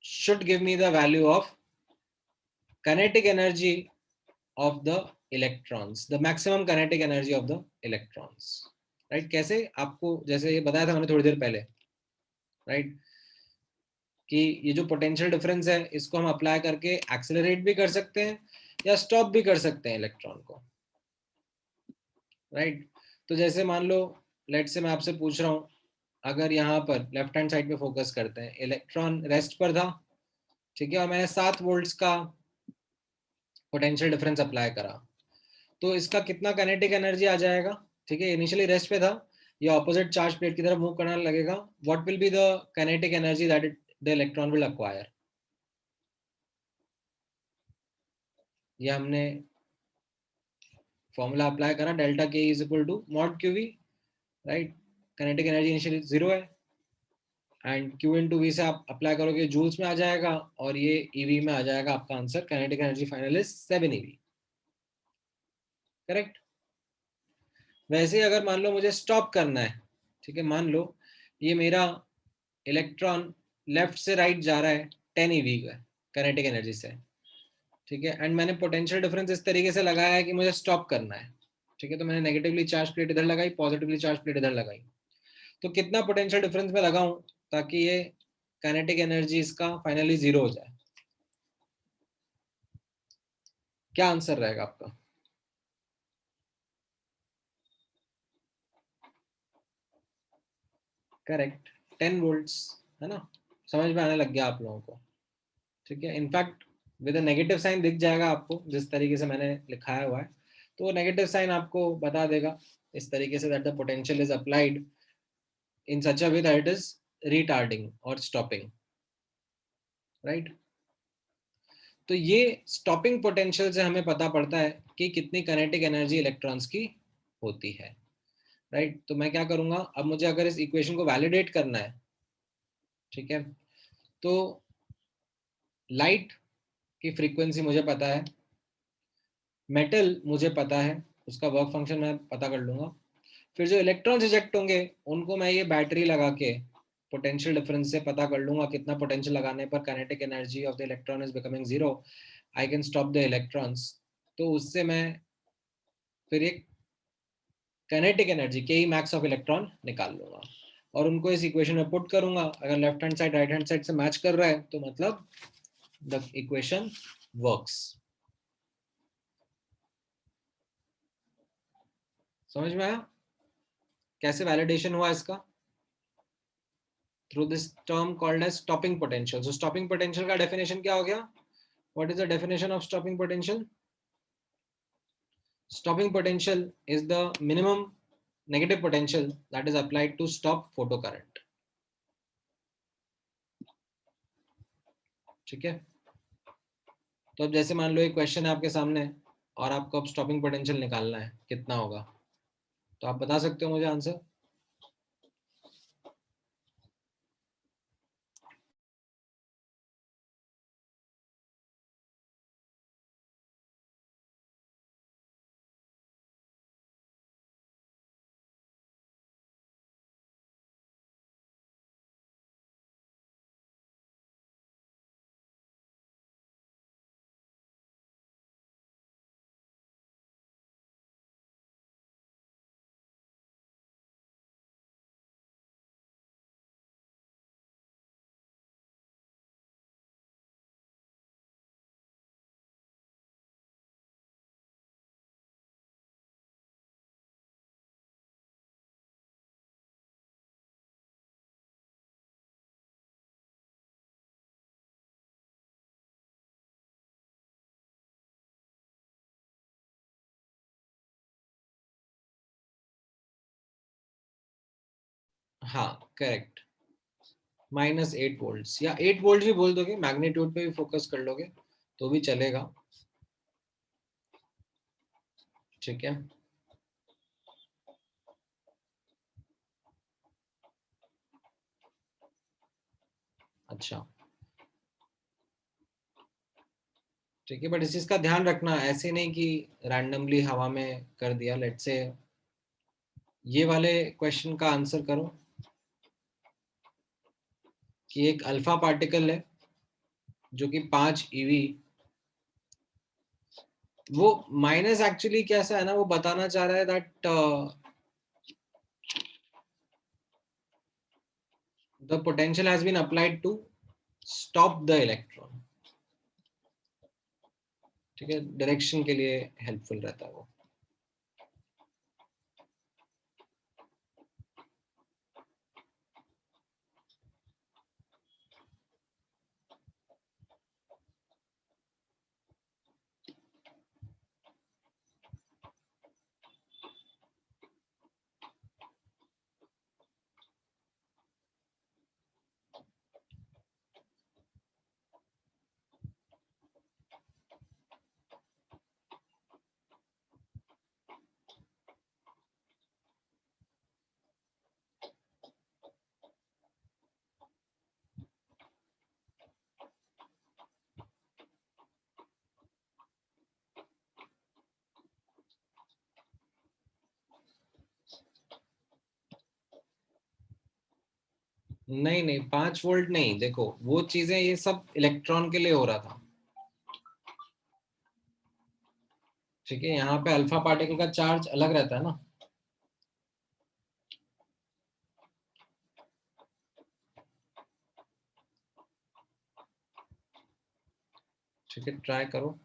should give me the value of kinetic energy of the electrons, the maximum kinetic energy of the electrons, right। कैसे? आपको जैसे ये बताया था मैंने थोड़ी देर पहले, right, कि ये जो पोटेंशियल डिफरेंस है इसको हम अप्लाई करके एक्सेलरेट भी कर सकते हैं या स्टॉप भी कर सकते हैं इलेक्ट्रॉन को, राइट। तो जैसे मान लो, लेट से मैं आपसे पूछ रहा हूँ, अगर यहाँ पर लेफ्ट हैंड साइड पे फोकस करते हैं, इलेक्ट्रॉन रेस्ट पर था, ठीक है, और मैंने 7 वोल्ट्स का पोटेंशियल डिफरेंस अप्लाई करा, तो इसका कितना काइनेटिक एनर्जी आ जाएगा? ठीक है, इनिशियली रेस्ट पे था, ये ऑपोजिट चार्ज प्लेट की तरफ मूव करने लगेगा, what will be the kinetic energy that the electron will acquire? ये हमने फॉर्मूला अप्लाई करा, delta K is equal to mod q V, right. Kinetic energy initially 0 है, and q into V से आप अप्लाई करोगे joules में आ जाएगा, और ये ईवी में आ जाएगा आपका answer. Kinetic energy final is 7 EV, correct. वैसे ही अगर मान लो मुझे स्टॉप करना है, ठीक है, मान लो ये मेरा इलेक्ट्रॉन लेफ्ट से राइट जा रहा है 10 ईवी का काइनेटिक एनर्जी से, ठीक है, एंड मैंने पोटेंशियल डिफरेंस इस तरीके से लगाया है कि मुझे स्टॉप करना है, ठीक है। तो मैंने नेगेटिवली चार्ज प्लेट इधर लगाई, पॉजिटिवली चार्ज प्लेट इधर लगाई, तो कितना पोटेंशियल डिफरेंस में लगाऊं ताकि ये काइनेटिक एनर्जी इसका फाइनली 0 हो जाए? क्या आंसर रहेगा आपका? करेक्ट, 10 वोल्ट्स, है ना। समझ में आने लग गया आप लोगों को, ठीक है। इनफैक्ट विद नेगेटिव साइन दिख जाएगा आपको, जिस तरीके से मैंने लिखाया हुआ है, तो वो नेगेटिव साइन आपको बता देगा इस तरीके से, that the potential is applied in such a way that is retarding और स्टॉपिंग, राइट। तो ये स्टॉपिंग पोटेंशियल से हमें पता पड़ता है कि कितनी काइनेटिक एनर्जी इलेक्ट्रॉन्स की होती है, राइट। तो मैं क्या करूंगा, अब मुझे अगर इस इक्वेशन को वैलिडेट करना है, ठीक है, तो लाइट की फ्रीक्वेंसी मुझे पता है, मेटल मुझे पता है, उसका वर्क फंक्शन मैं पता कर लूंगा, फिर जो इलेक्ट्रॉन्स इजेक्ट होंगे उनको मैं ये बैटरी लगा के पोटेंशियल डिफरेंस से पता कर लूंगा कितना पोटेंशियल लगाने पर kinetic energy of the electron is becoming 0, I can stop the electrons. तो उससे मैं फिर एक काइनेटिक एनर्जी के ई मैक्स ऑफ इलेक्ट्रॉन निकाल लूंगा और उनको इस इक्वेशन में पुट करूंगा। अगर left hand side right hand side से मैच कर रहा है तो मतलब द इक्वेशन वर्क्स। समझ में आया कैसे वैलिडेशन हुआ इसका? Through this term called as stopping potential. So stopping potential का डेफिनेशन क्या हो गया? What is the definition of stopping potential? Stopping potential is the minimum negative potential that is applied to stop photocurrent, ठीक है। तो अब जैसे मान लो एक क्वेश्चन है आपके सामने और आपको अब स्टॉपिंग पोटेंशियल निकालना है, कितना होगा, तो आप बता सकते हो मुझे आंसर? हाँ करेक्ट, -8 वोल्ट्स या 8 वोल्ट भी बोल दोगे, मैग्नीट्यूड पे भी फोकस कर लोगे तो भी चलेगा। ठीक है, अच्छा ठीक है, बट इस चीज का ध्यान रखना, ऐसे नहीं कि रैंडमली हवा में कर दिया। लेट्स से ये वाले क्वेश्चन का आंसर करो कि एक अल्फा पार्टिकल है जो कि 5 eV, वो माइनस एक्चुअली कैसा है ना, वो बताना चाह रहा है that the potential has been applied to stop the electron. ठीक है, डायरेक्शन के लिए हेल्पफुल रहता है वो। नहीं नहीं, 5 वोल्ट नहीं, देखो वो चीजें ये सब इलेक्ट्रॉन के लिए हो रहा था। ठीक है, यहाँ पे अल्फा पार्टिकल का चार्ज अलग रहता है ना। ठीक है, ट्राई करो।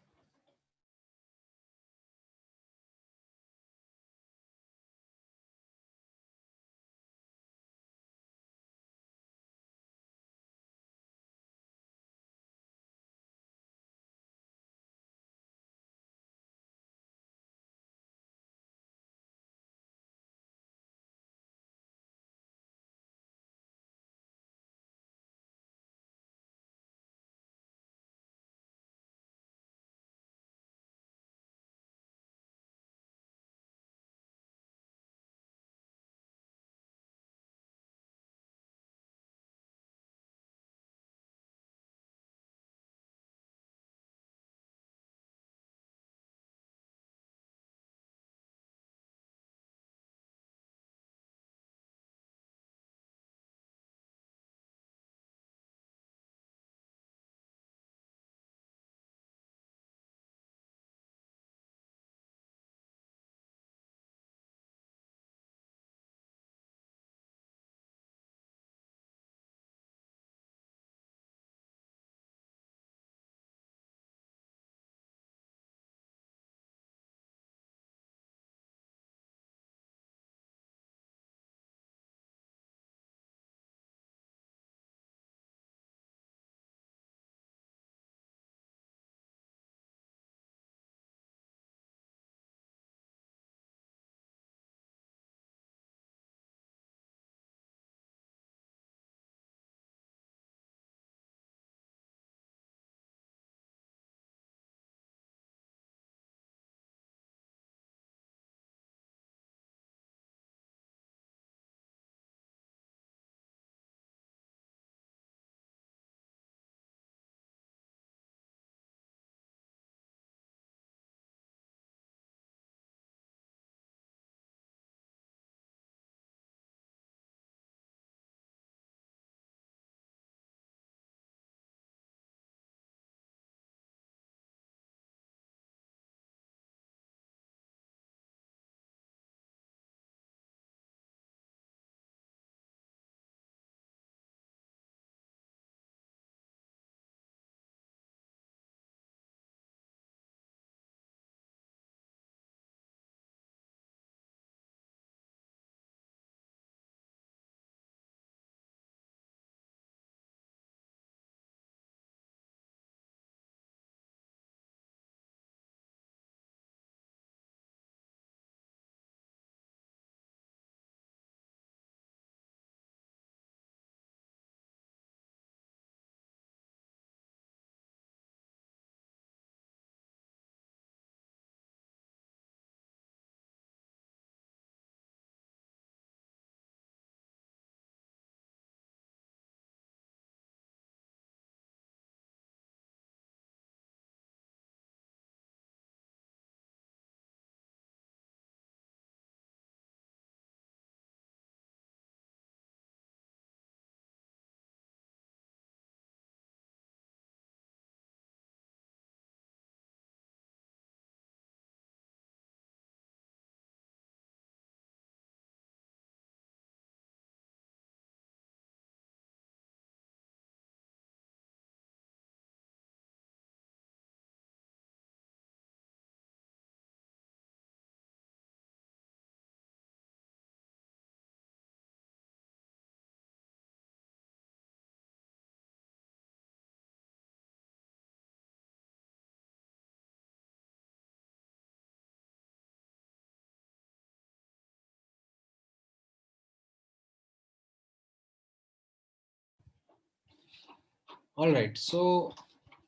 All right, so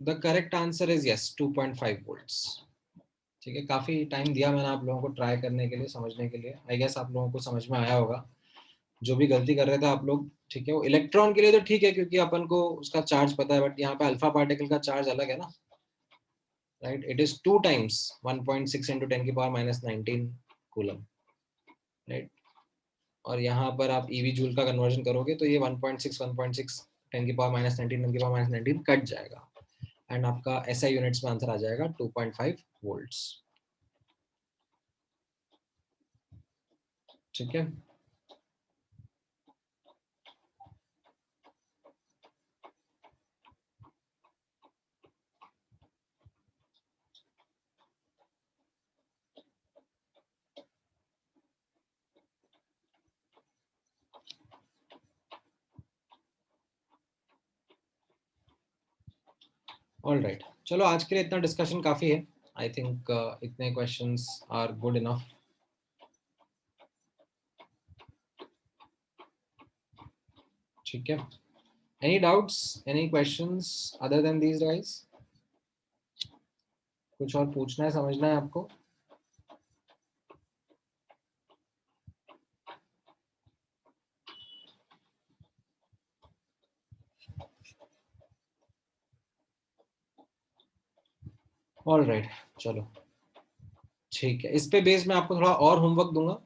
the correct answer is yes, 2.5 volts. ठीक है, काफी टाइम दिया मैंने आप लोगों को ट्राई करने के लिए, समझने के लिए. आई गेस आप लोगों को समझ में आया होगा. जो भी गलती कर रहे थे आप लोग, ठीक है, वो इलेक्ट्रॉन के लिए तो ठीक है क्योंकि अपन को उसका चार्ज पता है, बट यहाँ पे अल्फा पार्टिकल का चार्ज अलग है ना, right. It is 2 times 1.6 into 10 की पावर माइनस 19 कूलम, राइट. और यहाँ पर आप ईवी जूल का कन्वर्जन करोगे तो ये 1.6 10 की पावर माइनस 19 10 की पावर माइनस 19 कट जाएगा, एंड आपका SI यूनिट्स में आंसर आ जाएगा 2.5 वोल्ट्स. ठीक है. ऑल राइट, चलो आज के लिए इतना डिस्कशन काफी है. आई थिंक इतने क्वेश्चंस आर गुड इनफ. ठीक है. Any doubts, any questions other than these guys? कुछ और पूछना है, समझना है आपको? ऑल राइट, चलो ठीक है. इस पे बेस मैं आपको थोड़ा और होमवर्क दूंगा,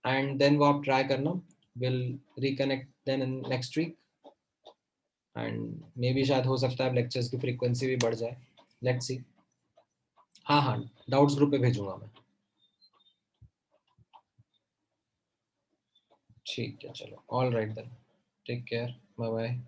एंड देन वो आप ट्राई करना. Will reconnect then in next week, and maybe शायद हो सकता है लेक्चर्स की फ्रीक्वेंसी भी बढ़ जाए. Let's see. हाँ हाँ, डाउट्स ग्रुप पे भेजूंगा मैं. ठीक है, चलो. All right then, take care, bye bye.